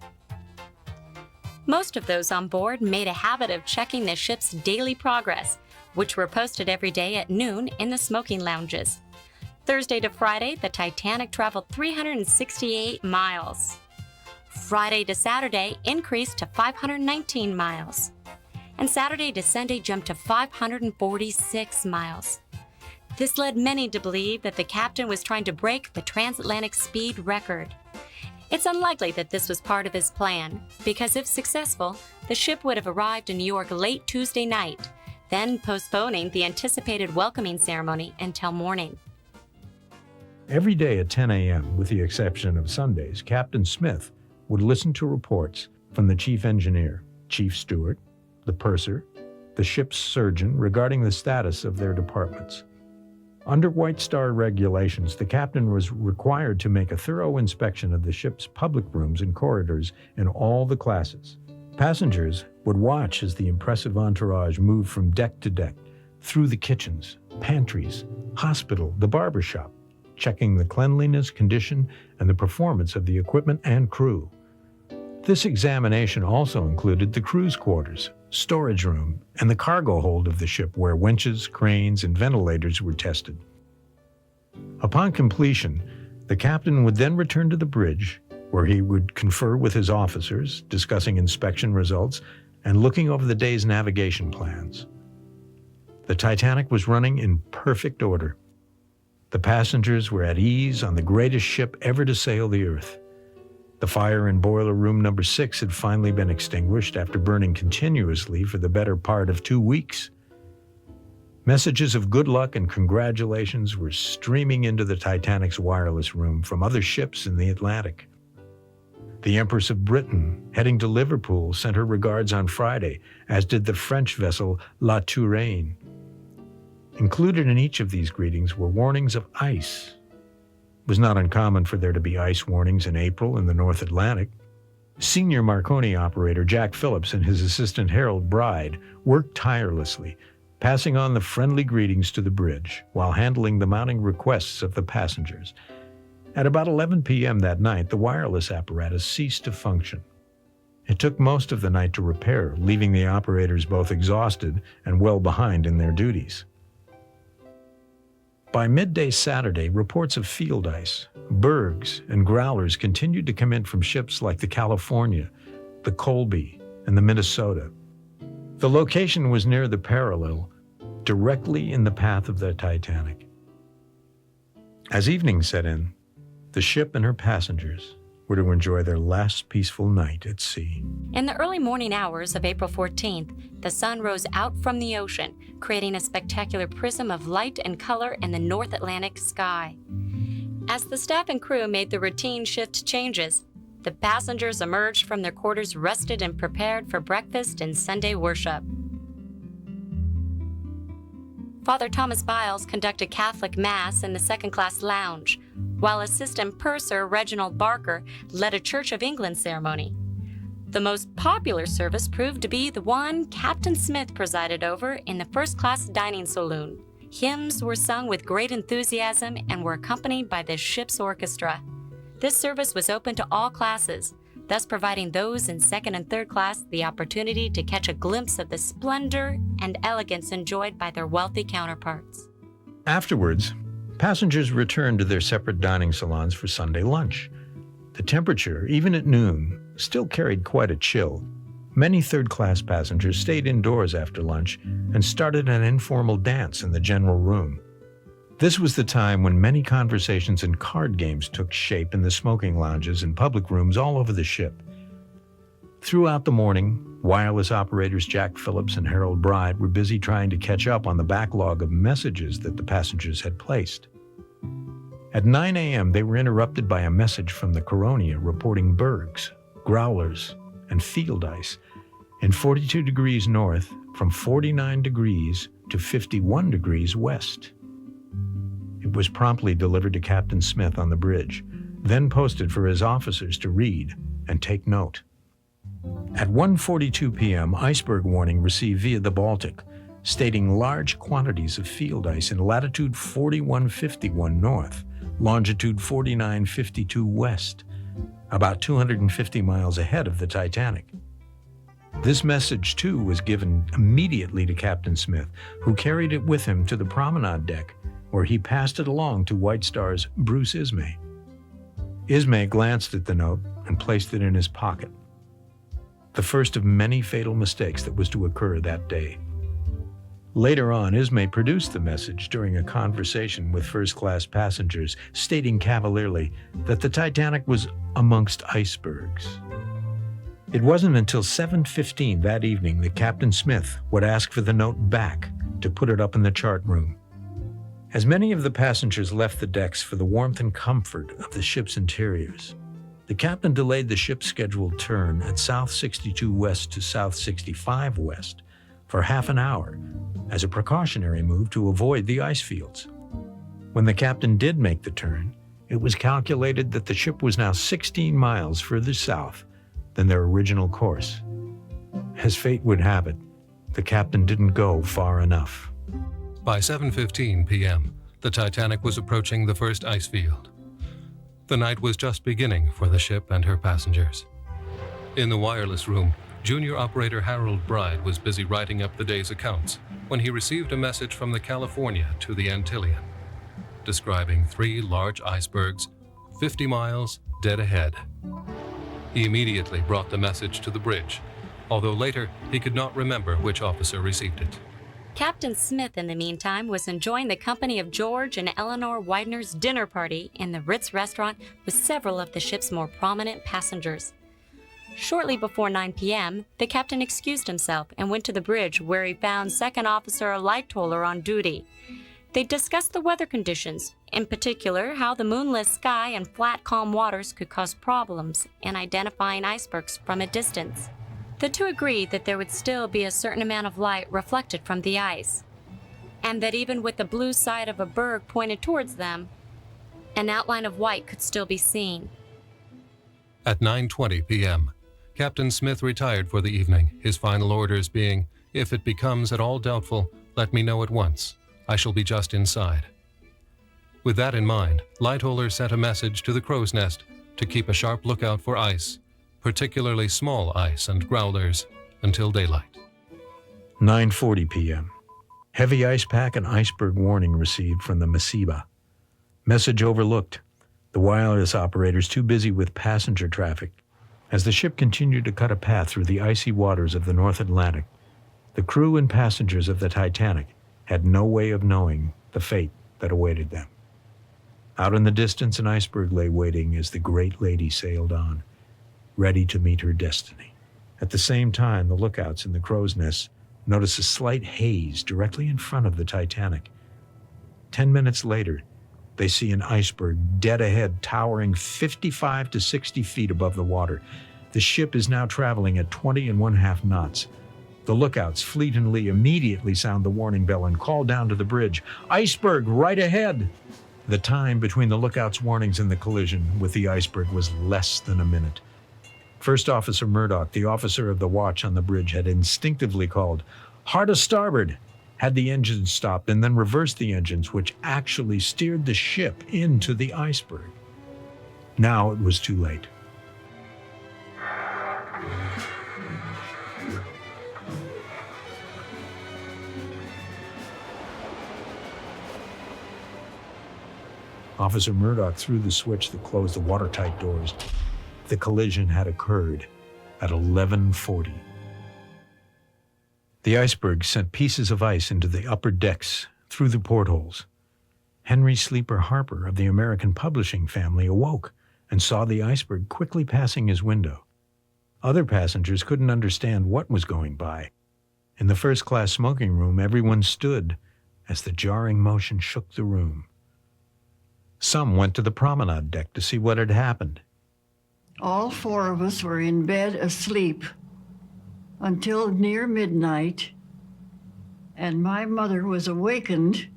Most of those on board made a habit of checking the ship's daily progress, which were posted every day at noon in the smoking lounges. Thursday to Friday, the Titanic traveled 368 miles. Friday to Saturday increased to 519 miles. And Saturday to Sunday jumped to 546 miles. This led many to believe that the captain was trying to break the transatlantic speed record. It's unlikely that this was part of his plan, because if successful, the ship would have arrived in New York late Tuesday night, then postponing the anticipated welcoming ceremony until morning. Every day at 10 a.m., with the exception of Sundays, Captain Smith would listen to reports from the chief engineer, chief steward, the purser, the ship's surgeon regarding the status of their departments. Under White Star regulations, the captain was required to make a thorough inspection of the ship's public rooms and corridors in all the classes. Passengers would watch as the impressive entourage moved from deck to deck, through the kitchens, pantries, hospital, the barber shop, checking the cleanliness, condition, and the performance of the equipment and crew. This examination also included the crew's quarters, storage room, and the cargo hold of the ship where winches, cranes, and ventilators were tested. Upon completion, the captain would then return to the bridge, where he would confer with his officers, discussing inspection results and looking over the day's navigation plans. The Titanic was running in perfect order. The passengers were at ease on the greatest ship ever to sail the earth. The fire in boiler room number 6 had finally been extinguished after burning continuously for the better part of 2 weeks. Messages of good luck and congratulations were streaming into the Titanic's wireless room from other ships in the Atlantic. The Empress of Britain, heading to Liverpool, sent her regards on Friday, as did the French vessel La Touraine. Included in each of these greetings were warnings of ice. It was not uncommon for there to be ice warnings in April in the North Atlantic. Senior Marconi operator Jack Phillips and his assistant Harold Bride worked tirelessly, passing on the friendly greetings to the bridge while handling the mounting requests of the passengers. At about 11 p.m. that night, the wireless apparatus ceased to function. It took most of the night to repair, leaving the operators both exhausted and well behind in their duties. By midday Saturday, reports of field ice, bergs, and growlers continued to come in from ships like the California, the Colby, and the Minnesota. The location was near the parallel, directly in the path of the Titanic. As evening set in, the ship and her passengers were to enjoy their last peaceful night at sea. In the early morning hours of April 14th, the sun rose out from the ocean, creating a spectacular prism of light and color in the North Atlantic sky. As the staff and crew made the routine shift changes, the passengers emerged from their quarters rested and prepared for breakfast and Sunday worship. Father Thomas Biles conducted Catholic Mass in the second-class lounge, while Assistant Purser Reginald Barker led a Church of England ceremony. The most popular service proved to be the one Captain Smith presided over in the first-class dining saloon. Hymns were sung with great enthusiasm and were accompanied by the ship's orchestra. This service was open to all classes, thus providing those in second and third class the opportunity to catch a glimpse of the splendor and elegance enjoyed by their wealthy counterparts. Afterwards, passengers returned to their separate dining salons for Sunday lunch. The temperature, even at noon, still carried quite a chill. Many third-class passengers stayed indoors after lunch and started an informal dance in the general room. This was the time when many conversations and card games took shape in the smoking lounges and public rooms all over the ship. Throughout the morning, wireless operators Jack Phillips and Harold Bride were busy trying to catch up on the backlog of messages that the passengers had placed. At 9 a.m., they were interrupted by a message from the Coronia reporting bergs, growlers, and field ice in 42 degrees north from 49 degrees to 51 degrees west. It was promptly delivered to Captain Smith on the bridge, then posted for his officers to read and take note. At 1:42 p.m., iceberg warning received via the Baltic, stating large quantities of field ice in latitude 4151 north, longitude 4952 west, about 250 miles ahead of the Titanic. This message, too, was given immediately to Captain Smith, who carried it with him to the promenade deck, where he passed it along to White Star's Bruce Ismay. Ismay glanced at the note and placed it in his pocket. The first of many fatal mistakes that was to occur that day. Later on, Ismay produced the message during a conversation with first-class passengers, stating cavalierly that the Titanic was amongst icebergs. It wasn't until 7:15 that evening that Captain Smith would ask for the note back to put it up in the chart room. As many of the passengers left the decks for the warmth and comfort of the ship's interiors, the captain delayed the ship's scheduled turn at South 62 West to South 65 West for half an hour as a precautionary move to avoid the ice fields. When the captain did make the turn, it was calculated that the ship was now 16 miles further south than their original course. As fate would have it, the captain didn't go far enough. By 7:15 p.m., the Titanic was approaching the first ice field. The night was just beginning for the ship and her passengers. In the wireless room, Junior Operator Harold Bride was busy writing up the day's accounts when he received a message from the California to the Antillean, describing 3 large icebergs, 50 miles dead ahead. He immediately brought the message to the bridge, although later he could not remember which officer received it. Captain Smith, in the meantime, was enjoying the company of George and Eleanor Widener's dinner party in the Ritz restaurant with several of the ship's more prominent passengers. Shortly before 9 p.m., the captain excused himself and went to the bridge, where he found Second Officer Lightoller on duty. They discussed the weather conditions, in particular how the moonless sky and flat, calm waters could cause problems in identifying icebergs from a distance. The two agreed that there would still be a certain amount of light reflected from the ice, and that even with the blue side of a berg pointed towards them, an outline of white could still be seen. At 9:20 p.m., Captain Smith retired for the evening, his final orders being, "If it becomes at all doubtful, let me know at once. I shall be just inside." With that in mind, Lightoller sent a message to the crow's nest to keep a sharp lookout for ice, particularly small ice and growlers, until daylight. 9:40 p.m. Heavy ice pack and iceberg warning received from the Masiba. Message overlooked. The wireless operators too busy with passenger traffic. As the ship continued to cut a path through the icy waters of the North Atlantic, the crew and passengers of the Titanic had no way of knowing the fate that awaited them. Out in the distance, an iceberg lay waiting as the great lady sailed on, ready to meet her destiny. At the same time, the lookouts in the crow's nest noticed a slight haze directly in front of the Titanic. 10 minutes later, they see an iceberg dead ahead, towering 55 to 60 feet above the water. The ship is now traveling at 20 1/2 knots. The lookouts, Fleet and Lee, immediately sound the warning bell and call down to the bridge, "Iceberg right ahead!" The time between the lookouts' warnings and the collision with the iceberg was less than a minute. First Officer Murdoch, the officer of the watch on the bridge, had instinctively called, "Hard a starboard," had the engines stopped, and then reversed the engines, which actually steered the ship into the iceberg. Now it was too late. Officer Murdoch threw the switch that closed the watertight doors. The collision had occurred at 11:40. The iceberg sent pieces of ice into the upper decks through the portholes. Henry Sleeper Harper of the American publishing family awoke and saw the iceberg quickly passing his window. Other passengers couldn't understand what was going by. In the first-class smoking room, everyone stood as the jarring motion shook the room. Some went to the promenade deck to see what had happened. All 4 of us were in bed asleep until near midnight, and my mother was awakened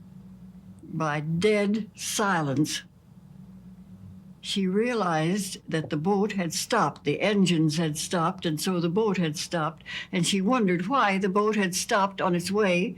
by dead silence. She realized that the boat had stopped, the engines had stopped, and so the boat had stopped, and she wondered why the boat had stopped on its way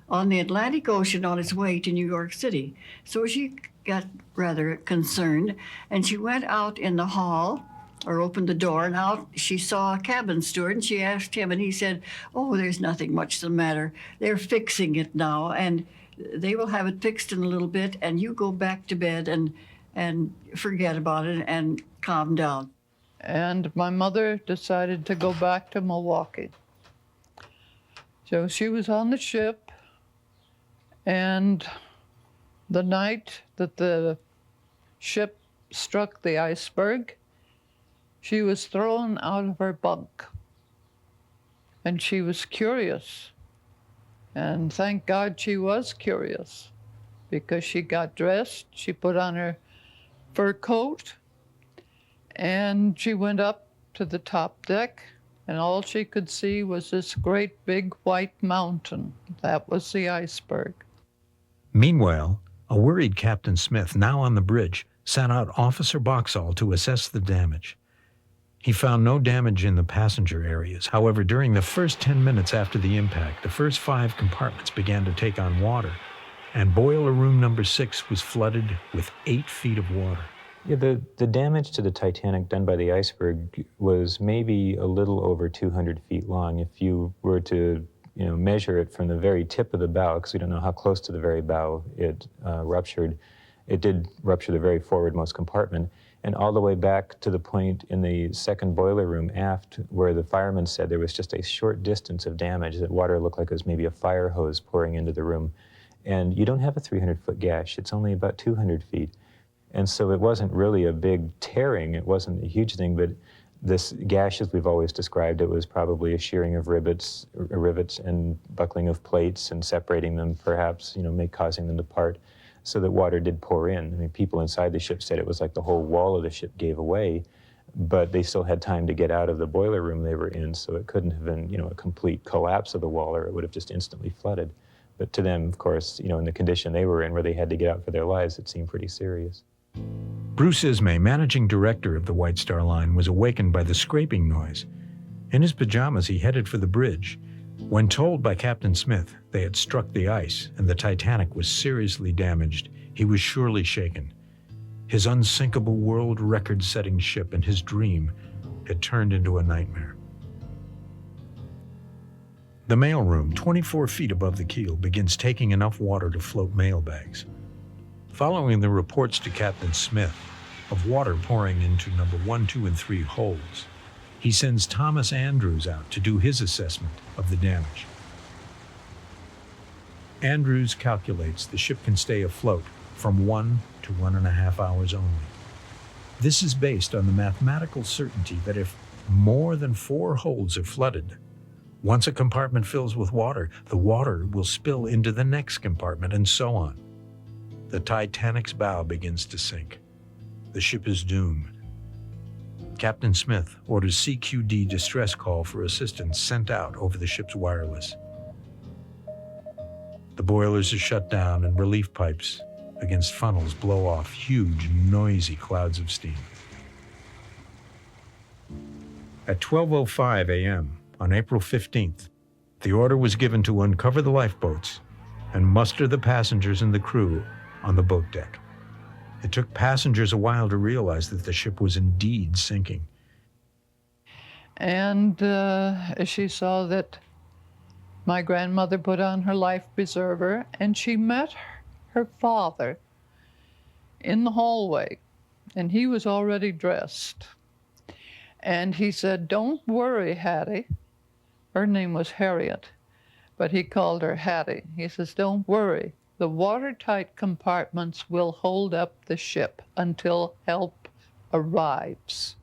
on the Atlantic Ocean on its way to New York City. So she got rather concerned, and she went out in the hall, or opened the door, and out she saw a cabin steward, and she asked him, and he said, "Oh, there's nothing much the matter. They're fixing it now, and they will have it fixed in a little bit, and you go back to bed and forget about it and calm down." And my mother decided to go back to Milwaukee. So she was on the ship And the night that the ship struck the iceberg, she was thrown out of her bunk. And she was curious. And thank God she was curious, because she got dressed, she put on her fur coat, and she went up to the top deck, and all she could see was this great big white mountain. That was the iceberg. Meanwhile, a worried Captain Smith, now on the bridge, sent out Officer Boxall to assess the damage. He found no damage in the passenger areas. However, during the first 10 minutes after the impact, the first 5 compartments began to take on water, and boiler room number 6 was flooded with 8 feet of water. Yeah, the damage to the Titanic done by the iceberg was maybe a little over 200 feet long. If you were to measure it from the very tip of the bow, because we don't know how close to the very bow it ruptured, it did rupture the very forwardmost compartment, and all the way back to the point in the second boiler room aft where the firemen said there was just a short distance of damage, that water looked like it was maybe a fire hose pouring into the room. And you don't have a 300-foot gash, it's only about 200 feet. And so it wasn't really a big tearing, it wasn't a huge thing, but this gash, as we've always described, it was probably a shearing of rivets and buckling of plates and separating them perhaps, causing them to part, so that water did pour in. I mean, people inside the ship said it was like the whole wall of the ship gave away, but they still had time to get out of the boiler room they were in, so it couldn't have been, a complete collapse of the wall, or it would have just instantly flooded. But to them, of course, in the condition they were in, where they had to get out for their lives, it seemed pretty serious. Bruce Ismay, managing director of the White Star Line, was awakened by the scraping noise. In his pajamas, he headed for the bridge. When told by Captain Smith they had struck the ice and the Titanic was seriously damaged, he was surely shaken. His unsinkable world record-setting ship and his dream had turned into a nightmare. The mailroom, 24 feet above the keel, begins taking enough water to float mail bags. Following the reports to Captain Smith of water pouring into number 1, 2, and 3 holds, he sends Thomas Andrews out to do his assessment of the damage. Andrews calculates the ship can stay afloat from 1 to 1.5 hours only. This is based on the mathematical certainty that if more than 4 holds are flooded, once a compartment fills with water, the water will spill into the next compartment, and so on. The Titanic's bow begins to sink. The ship is doomed. Captain Smith orders CQD distress call for assistance sent out over the ship's wireless. The boilers are shut down and relief pipes against funnels blow off huge, noisy clouds of steam. At 12:05 a.m. on April 15th, the order was given to uncover the lifeboats and muster the passengers and the crew on the boat deck. It took passengers a while to realize that the ship was indeed sinking. And she saw that my grandmother put on her life preserver, and she met her father in the hallway, and he was already dressed. And he said, "Don't worry, Hattie." Her name was Harriet, but he called her Hattie. He says, "Don't worry. The watertight compartments will hold up the ship until help arrives."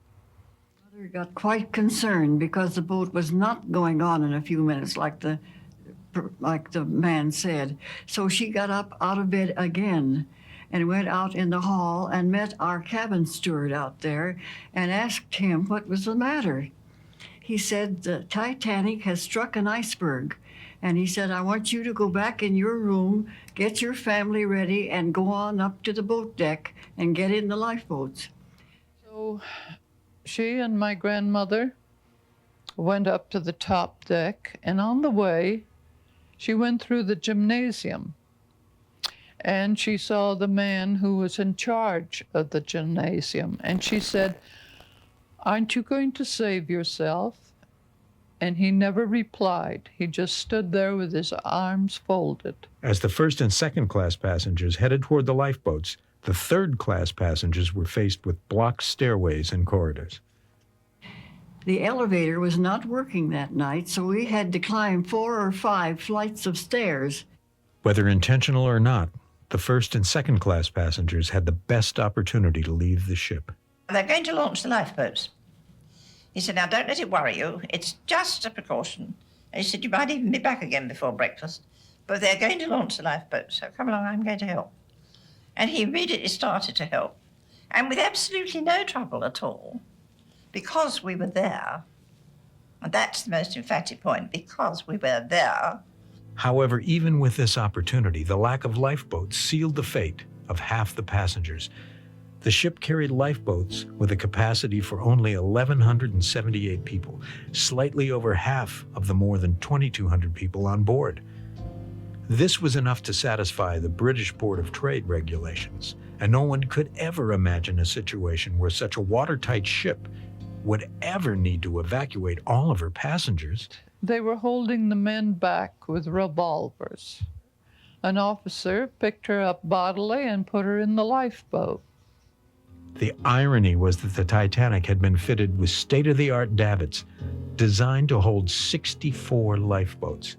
Mother got quite concerned because the boat was not going on in a few minutes like the man said. So she got up out of bed again and went out in the hall and met our cabin steward out there and asked him what was the matter. He said, "The Titanic has struck an iceberg." And he said, "I want you to go back in your room, get your family ready, and go on up to the boat deck and get in the lifeboats." So she and my grandmother went up to the top deck, and on the way, she went through the gymnasium, and she saw the man who was in charge of the gymnasium, and she said, "Aren't you going to save yourself?" And he never replied. He just stood there with his arms folded. As the first and second class passengers headed toward the lifeboats, the third class passengers were faced with blocked stairways and corridors. The elevator was not working that night, so we had to climb 4 or 5 flights of stairs. Whether intentional or not, the first and second class passengers had the best opportunity to leave the ship. They're going to launch the lifeboats. He said, now don't let it worry you. It's just a precaution. And he said, you might even be back again before breakfast. But they're going to launch the lifeboats, so come along, I'm going to help. And he immediately started to help. And with absolutely no trouble at all, because we were there. And that's the most emphatic point, because we were there. However, even with this opportunity, the lack of lifeboats sealed the fate of half the passengers. The ship carried lifeboats with a capacity for only 1,178 people, slightly over half of the more than 2,200 people on board. This was enough to satisfy the British Board of Trade regulations, and no one could ever imagine a situation where such a watertight ship would ever need to evacuate all of her passengers. They were holding the men back with revolvers. An officer picked her up bodily and put her in the lifeboat. The irony was that the Titanic had been fitted with state-of-the-art davits designed to hold 64 lifeboats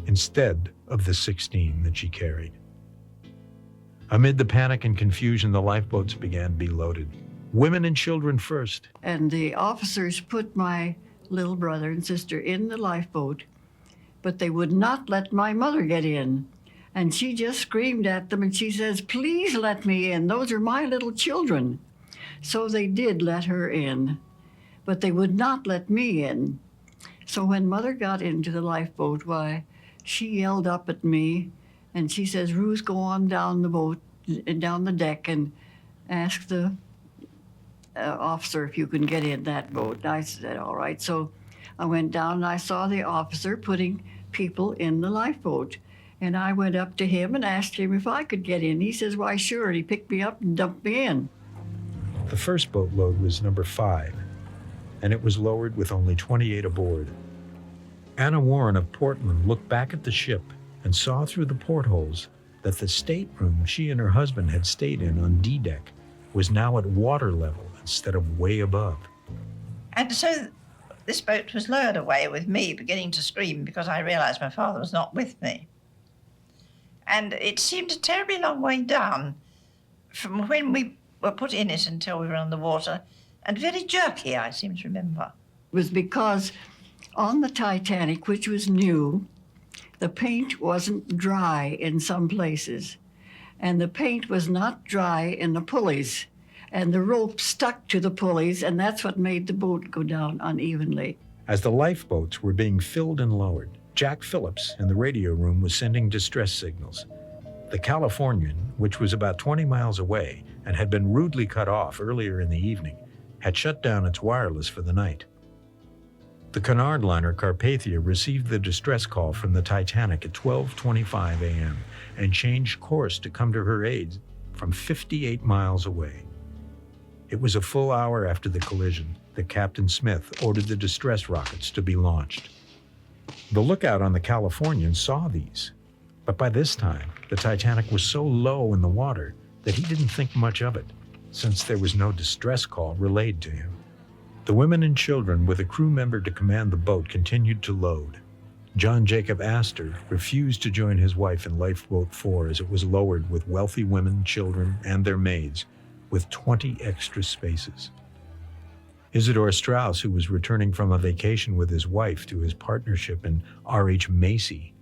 instead of the 16 that she carried. Amid the panic and confusion, the lifeboats began to be loaded. Women and children first. And the officers put my little brother and sister in the lifeboat, but they would not let my mother get in. And she just screamed at them and she says, please let me in. Those are my little children. So they did let her in, but they would not let me in. So when Mother got into the lifeboat, why, she yelled up at me and she says, Ruth, go on down the boat, down the deck and ask the officer if you can get in that boat. And I said, all right. So I went down and I saw the officer putting people in the lifeboat. And I went up to him and asked him if I could get in. He says, why, sure. And he picked me up and dumped me in. The first boatload was number 5, and it was lowered with only 28 aboard. Anna Warren of Portland looked back at the ship and saw through the portholes that the stateroom she and her husband had stayed in on D-deck was now at water level instead of way above. And so this boat was lowered away with me beginning to scream because I realized my father was not with me. And it seemed a terribly long way down from when we were put in it until we were on the water, and very jerky, I seem to remember. It was because on the Titanic, which was new, the paint wasn't dry in some places, and the paint was not dry in the pulleys, and the rope stuck to the pulleys, and that's what made the boat go down unevenly. As the lifeboats were being filled and lowered, Jack Phillips in the radio room was sending distress signals. The Californian, which was about 20 miles away and had been rudely cut off earlier in the evening, had shut down its wireless for the night. The Cunard liner Carpathia received the distress call from the Titanic at 12:25 a.m. and changed course to come to her aid from 58 miles away. It was a full hour after the collision that Captain Smith ordered the distress rockets to be launched. The lookout on the Californian saw these, but by this time, the Titanic was so low in the water that he didn't think much of it, since there was no distress call relayed to him. The women and children with a crew member to command the boat continued to load. John Jacob Astor refused to join his wife in Lifeboat 4 as it was lowered with wealthy women, children, and their maids, with 20 extra spaces. Isidore Straus, who was returning from a vacation with his wife to his partnership in R.H. Macy,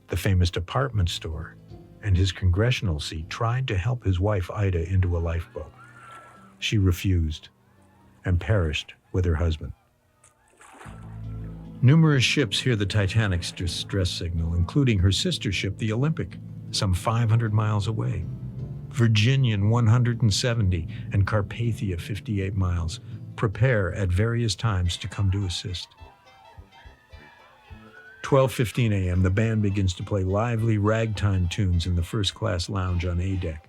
the famous department store, and his congressional seat, tried to help his wife Ida into a lifeboat. She refused and perished with her husband. Numerous ships hear the Titanic's distress signal, including her sister ship, the Olympic, some 500 miles away. Virginian 170 and Carpathia 58 miles prepare at various times to come to assist. 12:15 a.m., the band begins to play lively ragtime tunes in the first-class lounge on A-deck.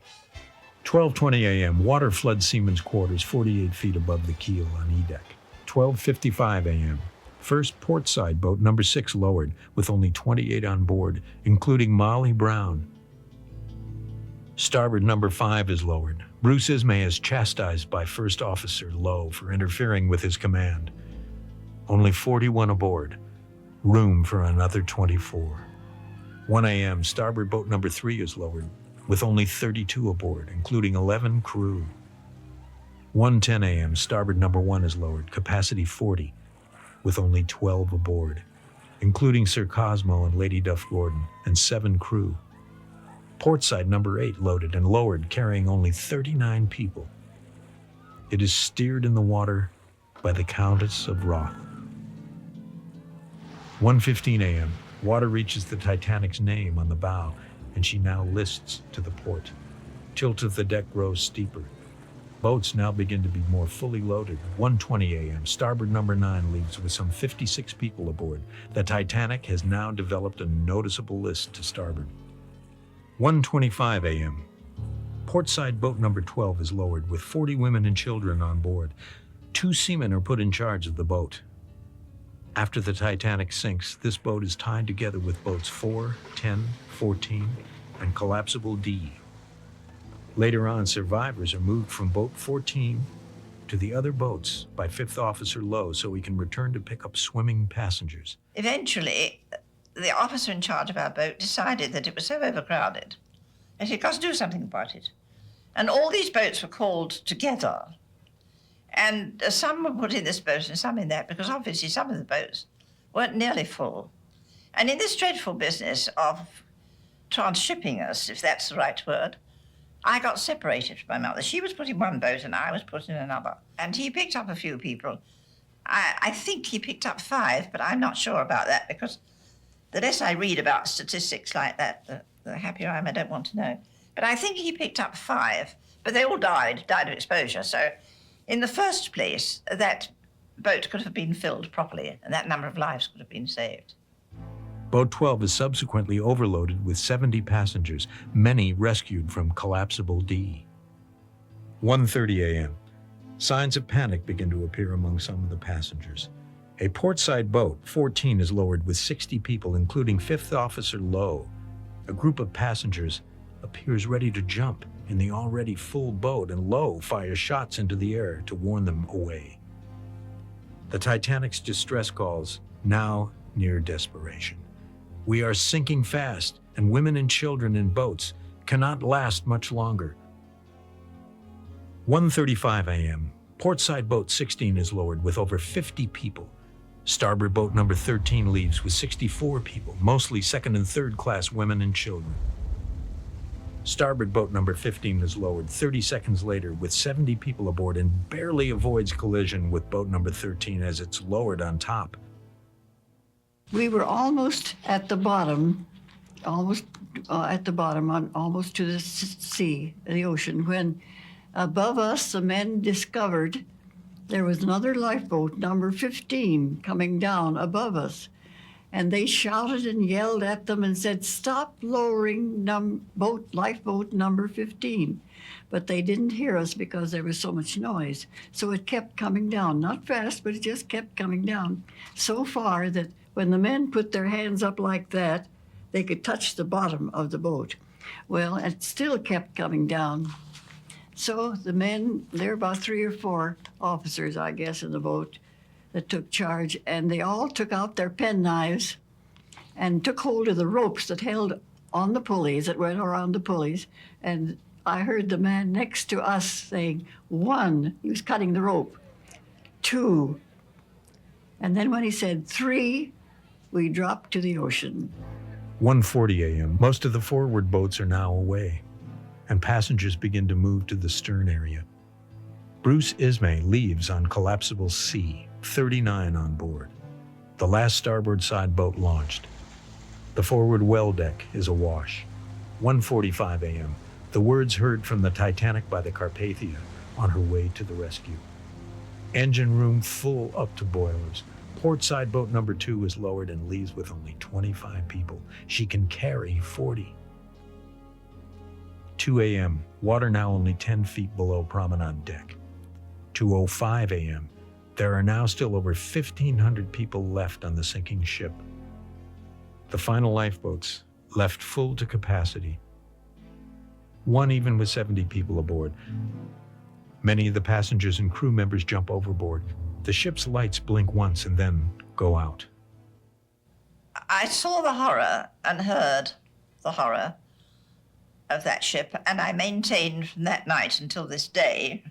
12:20 a.m., water floods Seaman's quarters 48 feet above the keel on E-deck. 12:55 a.m., first portside boat number 6 lowered, with only 28 on board, including Molly Brown. Starboard number 5 is lowered. Bruce Ismay is chastised by First Officer Lowe for interfering with his command. Only 41 aboard. Room for another 24. 1 a.m., starboard boat number 3 is lowered, with only 32 aboard, including 11 crew. 1:10 a.m., starboard number 1 is lowered, capacity 40, with only 12 aboard, including Sir Cosmo and Lady Duff Gordon, and 7 crew. Portside number 8 loaded and lowered, carrying only 39 people. It is steered in the water by the Countess of Roth. 1:15 a.m., water reaches the Titanic's name on the bow, and she now lists to the port. Tilt of the deck grows steeper. Boats now begin to be more fully loaded. 1:20 a.m., starboard number 9 leaves with some 56 people aboard. The Titanic has now developed a noticeable list to starboard. 1:25 a.m., portside boat number 12 is lowered with 40 women and children on board. 2 seamen are put in charge of the boat. After the Titanic sinks, this boat is tied together with boats 4, 10, 14, and collapsible D. Later on, survivors are moved from boat 14 to the other boats by 5th Officer Lowe so he can return to pick up swimming passengers. Eventually, the officer in charge of our boat decided that it was so overcrowded that he'd got to do something about it. And all these boats were called together. And some were put in this boat and some in that, because obviously some of the boats weren't nearly full. And in this dreadful business of transshipping us, if that's the right word, I got separated from my mother. She was put in one boat and I was put in another. And he picked up a few people. I think he picked up 5, but I'm not sure about that, because the less I read about statistics like that, the happier I am. I don't want to know. But I think he picked up 5, but they all died of exposure. So in the first place, that boat could have been filled properly and that number of lives could have been saved. Boat 12 is subsequently overloaded with 70 passengers, many rescued from collapsible D. 1:30 a.m. Signs of panic begin to appear among some of the passengers. A portside boat, 14, is lowered with 60 people, including 5th Officer Lowe. A group of passengers appears ready to jump in the already full boat, and Lowe fires shots into the air to warn them away. The Titanic's distress calls now near desperation. We are sinking fast, and women and children in boats cannot last much longer. 1:35 a.m. Portside boat 16 is lowered with over 50 people. Starboard boat number 13 leaves with 64 people, mostly second and third class women and children. Starboard boat number 15 is lowered 30 seconds later with 70 people aboard and barely avoids collision with boat number 13 as it's lowered on top. We were almost at the bottom, almost to the sea, the ocean, when above us the men discovered there was another lifeboat, number 15, coming down above us. And they shouted and yelled at them and said, "Stop lowering lifeboat number 15." But they didn't hear us because there was so much noise. So it kept coming down, not fast, but it just kept coming down, so far that when the men put their hands up like that, they could touch the bottom of the boat. Well, it still kept coming down. So the men, there were about 3 or 4 officers, I guess, in the boat that took charge, and they all took out their penknives and took hold of the ropes that held on the pulleys, that went around the pulleys. And I heard the man next to us saying, 1, he was cutting the rope, 2. And then when he said 3, we dropped to the ocean. 1:40 a.m. Most of the forward boats are now away, and passengers begin to move to the stern area. Bruce Ismay leaves on collapsible C, 39 on board. The last starboard side boat launched. The forward well deck is awash. 1:45 a.m. The words heard from the Titanic by the Carpathia on her way to the rescue. Engine room full up to boilers. Portside boat number 2 is lowered and leaves with only 25 people. She can carry 40. 2 a.m. Water now only 10 feet below promenade deck. 2:05 a.m. There are now still over 1,500 people left on the sinking ship. The final lifeboats left full to capacity. One even with 70 people aboard. Many of the passengers and crew members jump overboard. The ship's lights blink once and then go out. I saw the horror and heard the horror of that ship, and I maintained from that night until this day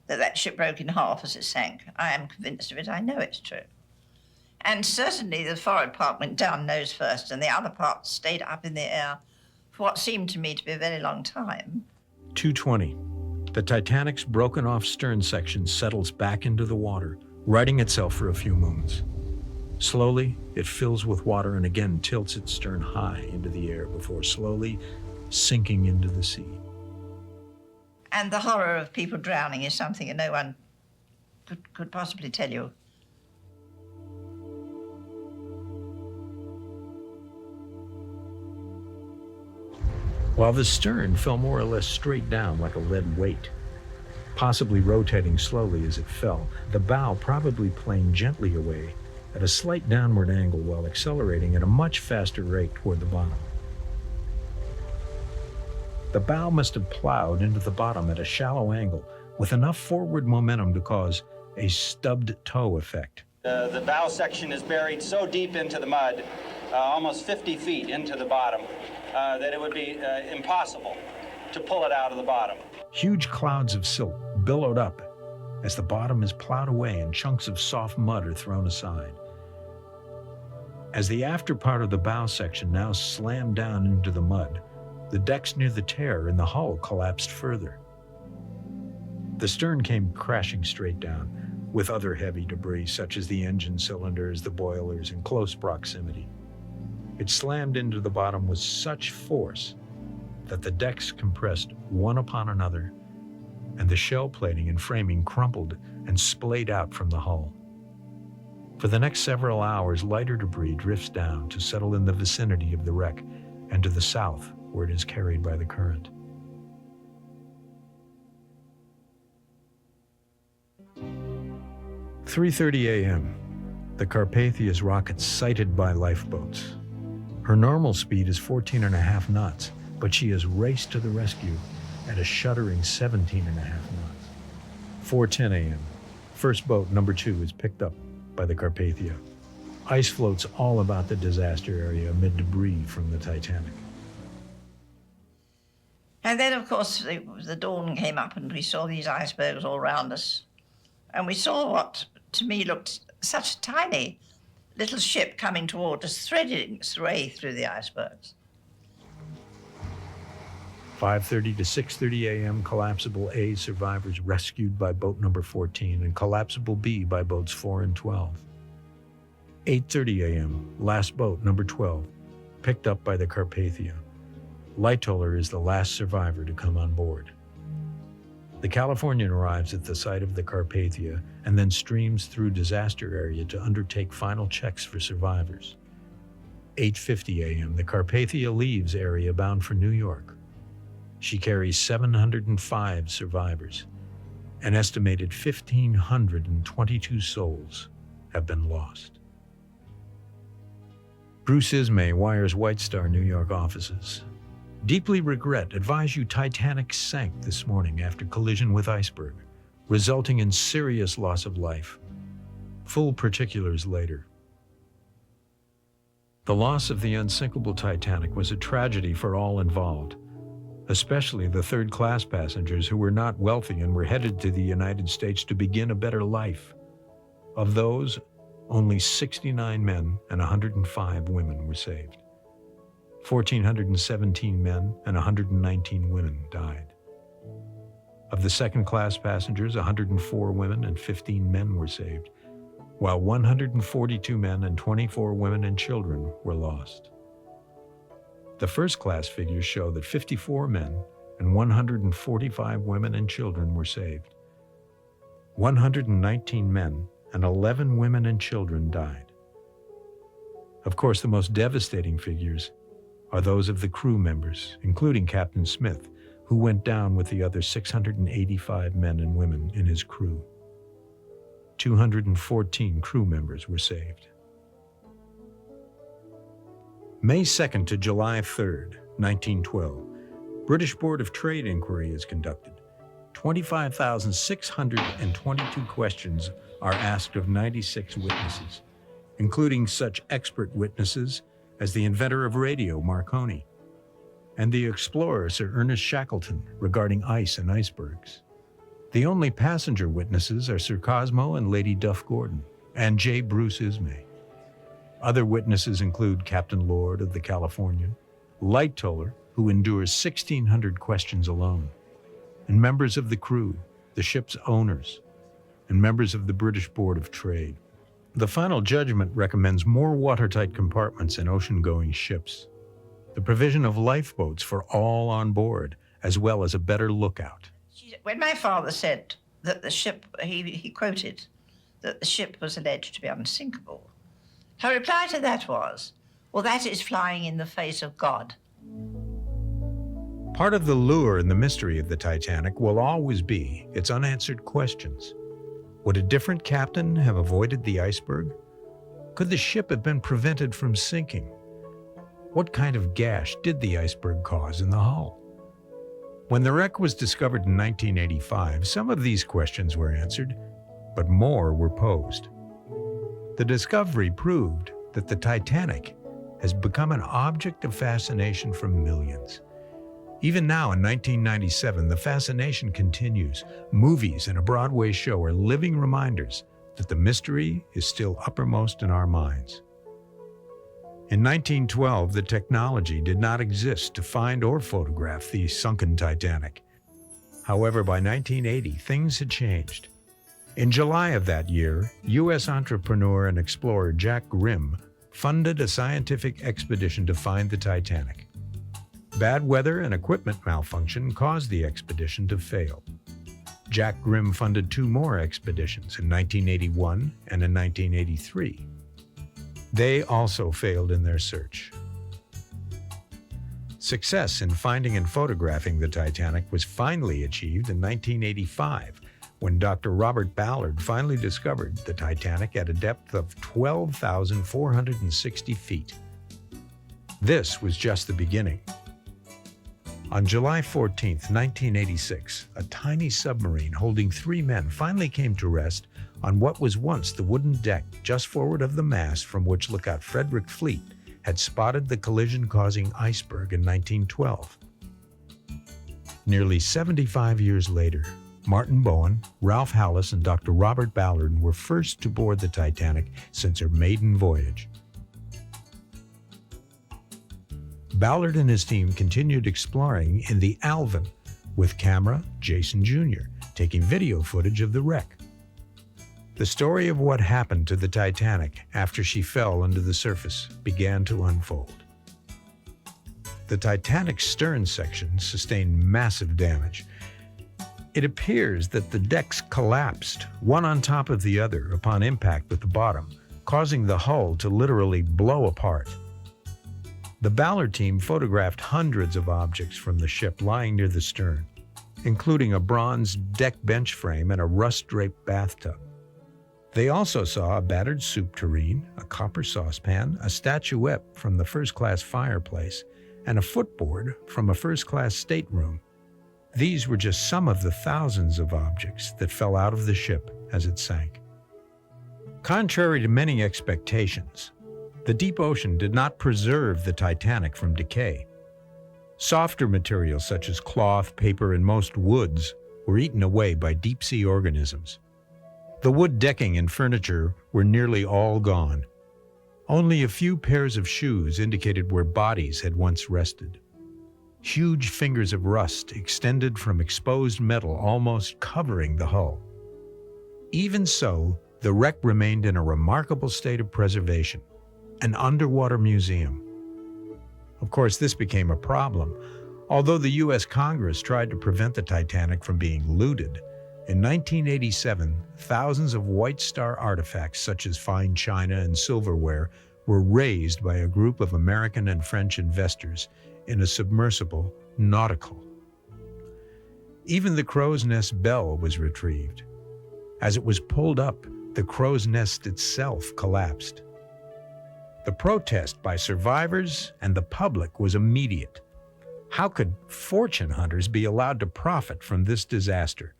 that that ship broke in half as it sank. I am convinced of it. I know it's true. And certainly the forward part went down nose first, and the other part stayed up in the air for what seemed to me to be a very long time. 2:20. The Titanic's broken off stern section settles back into the water, righting itself for a few moments. Slowly, it fills with water and again tilts its stern high into the air before slowly sinking into the sea. And the horror of people drowning is something that no one could possibly tell you. While the stern fell more or less straight down like a lead weight, possibly rotating slowly as it fell, the bow probably planed gently away at a slight downward angle while accelerating at a much faster rate toward the bottom. The bow must have plowed into the bottom at a shallow angle with enough forward momentum to cause a stubbed toe effect. The bow section is buried so deep into the mud, almost 50 feet into the bottom, that it would be impossible to pull it out of the bottom. Huge clouds of silt billowed up as the bottom is plowed away and chunks of soft mud are thrown aside. As the after part of the bow section now slammed down into the mud, the decks near the tear in the hull collapsed further. The stern came crashing straight down, with other heavy debris such as the engine cylinders, the boilers, in close proximity. It slammed into the bottom with such force that the decks compressed one upon another, and the shell plating and framing crumpled and splayed out from the hull. For the next several hours, lighter debris drifts down to settle in the vicinity of the wreck and to the south, where it is carried by the current. At 3:30 a.m., the Carpathia's rocket sighted by lifeboats. Her normal speed is 14.5 knots, but she has raced to the rescue at a shuddering 17.5 knots. 4:10 a.m., first boat number 2 is picked up by the Carpathia. Ice floats all about the disaster area amid debris from the Titanic. And then, of course, the dawn came up and we saw these icebergs all around us. And we saw what, to me, looked such a tiny little ship coming toward us, threading its way through the icebergs. 5:30 to 6:30 a.m., collapsible A survivors rescued by boat number 14 and collapsible B by boats 4 and 12. 8:30 a.m., last boat number 12, picked up by the Carpathia. Lightoller is the last survivor to come on board. The Californian arrives at the site of the Carpathia and then streams through disaster area to undertake final checks for survivors. 8:50 a.m., the Carpathia leaves area bound for New York. She carries 705 survivors. An estimated 1,522 souls have been lost. Bruce Ismay wires White Star New York offices. Deeply regret, advise you Titanic sank this morning after collision with iceberg, resulting in serious loss of life. Full particulars later. The loss of the unsinkable Titanic was a tragedy for all involved, especially the third-class passengers who were not wealthy and were headed to the United States to begin a better life. Of those, only 69 men and 105 women were saved. 1,417 men and 119 women died. Of the second-class passengers, 104 women and 15 men were saved, while 142 men and 24 women and children were lost. The first-class figures show that 54 men and 145 women and children were saved. 119 men and 11 women and children died. Of course, the most devastating figures are those of the crew members, including Captain Smith, who went down with the other 685 men and women in his crew. 214 crew members were saved. May 2nd to July 3rd, 1912, British Board of Trade inquiry is conducted. 25,622 questions are asked of 96 witnesses, including such expert witnesses as the inventor of radio, Marconi, and the explorer Sir Ernest Shackleton regarding ice and icebergs. The only passenger witnesses are Sir Cosmo and Lady Duff Gordon, and J. Bruce Ismay. Other witnesses include Captain Lord of the Californian, Light Toller, who endures 1,600 questions alone, and members of the crew, the ship's owners, and members of the British Board of Trade. The final judgment recommends more watertight compartments in ocean-going ships, the provision of lifeboats for all on board, as well as a better lookout. When my father said that the ship, he quoted that the ship was alleged to be unsinkable, her reply to that was, well, that is flying in the face of God. Part of the lure and the mystery of the Titanic will always be its unanswered questions. Would a different captain have avoided the iceberg? Could the ship have been prevented from sinking? What kind of gash did the iceberg cause in the hull? When the wreck was discovered in 1985, some of these questions were answered, but more were posed. The discovery proved that the Titanic has become an object of fascination for millions. Even now, in 1997, the fascination continues. Movies and a Broadway show are living reminders that the mystery is still uppermost in our minds. In 1912, the technology did not exist to find or photograph the sunken Titanic. However, by 1980, things had changed. In July of that year, U.S. entrepreneur and explorer Jack Grimm funded a scientific expedition to find the Titanic. Bad weather and equipment malfunction caused the expedition to fail. Jack Grimm funded 2 more expeditions in 1981 and in 1983. They also failed in their search. Success in finding and photographing the Titanic was finally achieved in 1985, when Dr. Robert Ballard finally discovered the Titanic at a depth of 12,460 feet. This was just the beginning. On July 14, 1986, a tiny submarine holding 3 men finally came to rest on what was once the wooden deck just forward of the mast from which lookout Frederick Fleet had spotted the collision-causing iceberg in 1912. Nearly 75 years later, Martin Bowen, Ralph Hallis, and Dr. Robert Ballard were first to board the Titanic since her maiden voyage. Ballard and his team continued exploring in the Alvin with camera Jason Jr., taking video footage of the wreck. The story of what happened to the Titanic after she fell under the surface began to unfold. The Titanic's stern section sustained massive damage. It appears that the decks collapsed, one on top of the other, upon impact with the bottom, causing the hull to literally blow apart. The Ballard team photographed hundreds of objects from the ship lying near the stern, including a bronze deck bench frame and a rust-draped bathtub. They also saw a battered soup tureen, a copper saucepan, a statuette from the first-class fireplace, and a footboard from a first-class stateroom. These were just some of the thousands of objects that fell out of the ship as it sank. Contrary to many expectations, the deep ocean did not preserve the Titanic from decay. Softer materials such as cloth, paper, and most woods were eaten away by deep-sea organisms. The wood decking and furniture were nearly all gone. Only a few pairs of shoes indicated where bodies had once rested. Huge fingers of rust extended from exposed metal, almost covering the hull. Even so, the wreck remained in a remarkable state of preservation, an underwater museum. Of course, this became a problem. Although the U.S. Congress tried to prevent the Titanic from being looted, in 1987, thousands of White Star artifacts such as fine china and silverware were raised by a group of American and French investors in a submersible nautical. Even the crow's nest bell was retrieved. As it was pulled up, the crow's nest itself collapsed. The protest by survivors and the public was immediate. How could fortune hunters be allowed to profit from this disaster?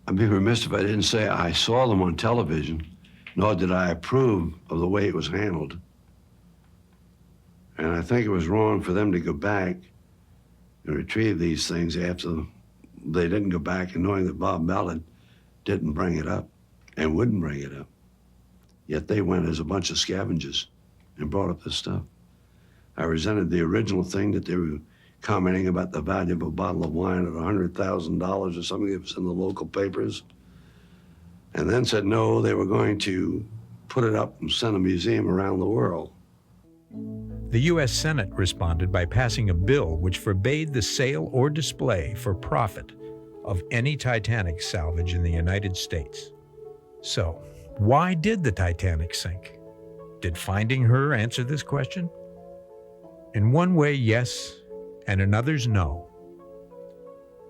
I'd be remiss if I didn't say I saw them on television, nor did I approve of the way it was handled. And I think it was wrong for them to go back and retrieve these things after they didn't go back, and knowing that Bob Ballard didn't bring it up and wouldn't bring it up. Yet they went as a bunch of scavengers and brought up this stuff. I resented the original thing that they were commenting about the value of a bottle of wine at $100,000 or something that was in the local papers. And then said no, they were going to put it up and send a museum around the world. The U.S. Senate responded by passing a bill which forbade the sale or display for profit of any Titanic salvage in the United States. So, why did the Titanic sink? Did finding her answer this question? In one way, yes, and in others, no.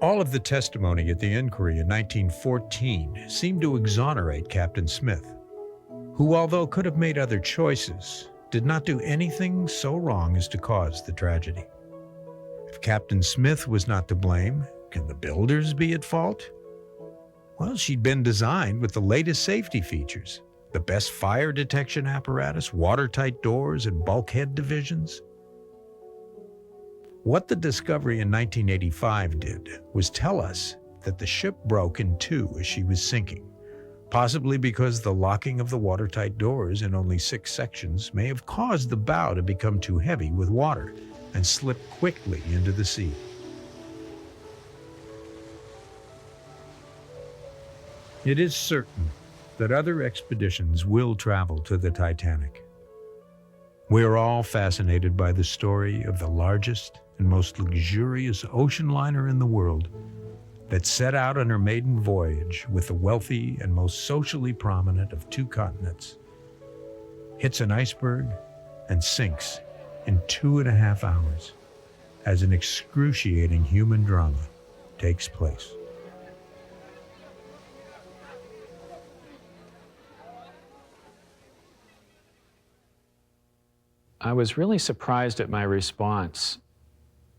All of the testimony at the inquiry in 1914 seemed to exonerate Captain Smith, who, although could have made other choices, did not do anything so wrong as to cause the tragedy. If Captain Smith was not to blame, can the builders be at fault? Well, she'd been designed with the latest safety features, the best fire detection apparatus, watertight doors, and bulkhead divisions. What the discovery in 1985 did was tell us that the ship broke in two as she was sinking, possibly because the locking of the watertight doors in only 6 sections may have caused the bow to become too heavy with water and slip quickly into the sea. It is certain that other expeditions will travel to the Titanic. We are all fascinated by the story of the largest and most luxurious ocean liner in the world that set out on her maiden voyage with the wealthy and most socially prominent of 2 continents, hits an iceberg, and sinks in 2.5 hours as an excruciating human drama takes place. I was really surprised at my response,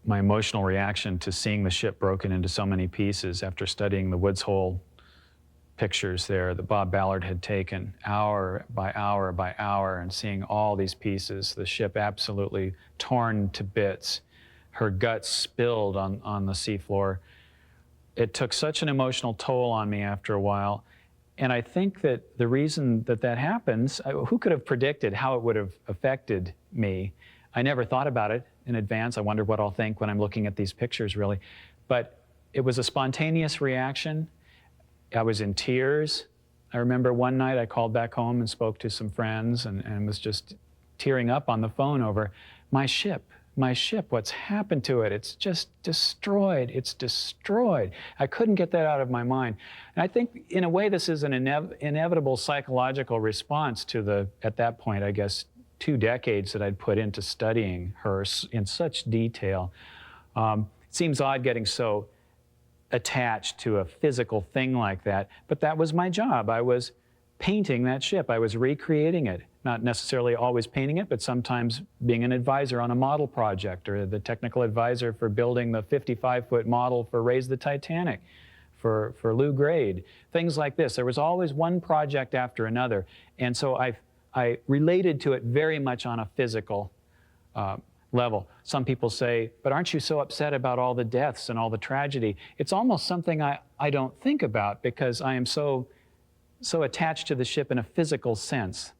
my emotional reaction to seeing the ship broken into so many pieces after studying the Woods Hole pictures there that Bob Ballard had taken hour by hour by hour, and seeing all these pieces, the ship absolutely torn to bits, her guts spilled on the seafloor. It took such an emotional toll on me after a while. And I think that the reason that that happens, who could have predicted how it would have affected me? I never thought about it in advance. I wonder what I'll think when I'm looking at these pictures, really. But it was a spontaneous reaction. I was in tears. I remember one night I called back home and spoke to some friends and was just tearing up on the phone over my ship, what's happened to it? It's just destroyed, it's destroyed. I couldn't get that out of my mind. And I think in a way this is an inevitable psychological response to the, at that point, I guess, 2 decades that I'd put into studying her in such detail. It seems odd getting so attached to a physical thing like that, but that was my job. I was painting that ship. I was recreating it. Not necessarily always painting it, but sometimes being an advisor on a model project, or the technical advisor for building the 55-foot model for Raise the Titanic, for Lou Grade, things like this. There was always one project after another. And so I related to it very much on a physical level. Some people say, but aren't you so upset about all the deaths and all the tragedy? It's almost something I don't think about, because I am so attached to the ship in a physical sense.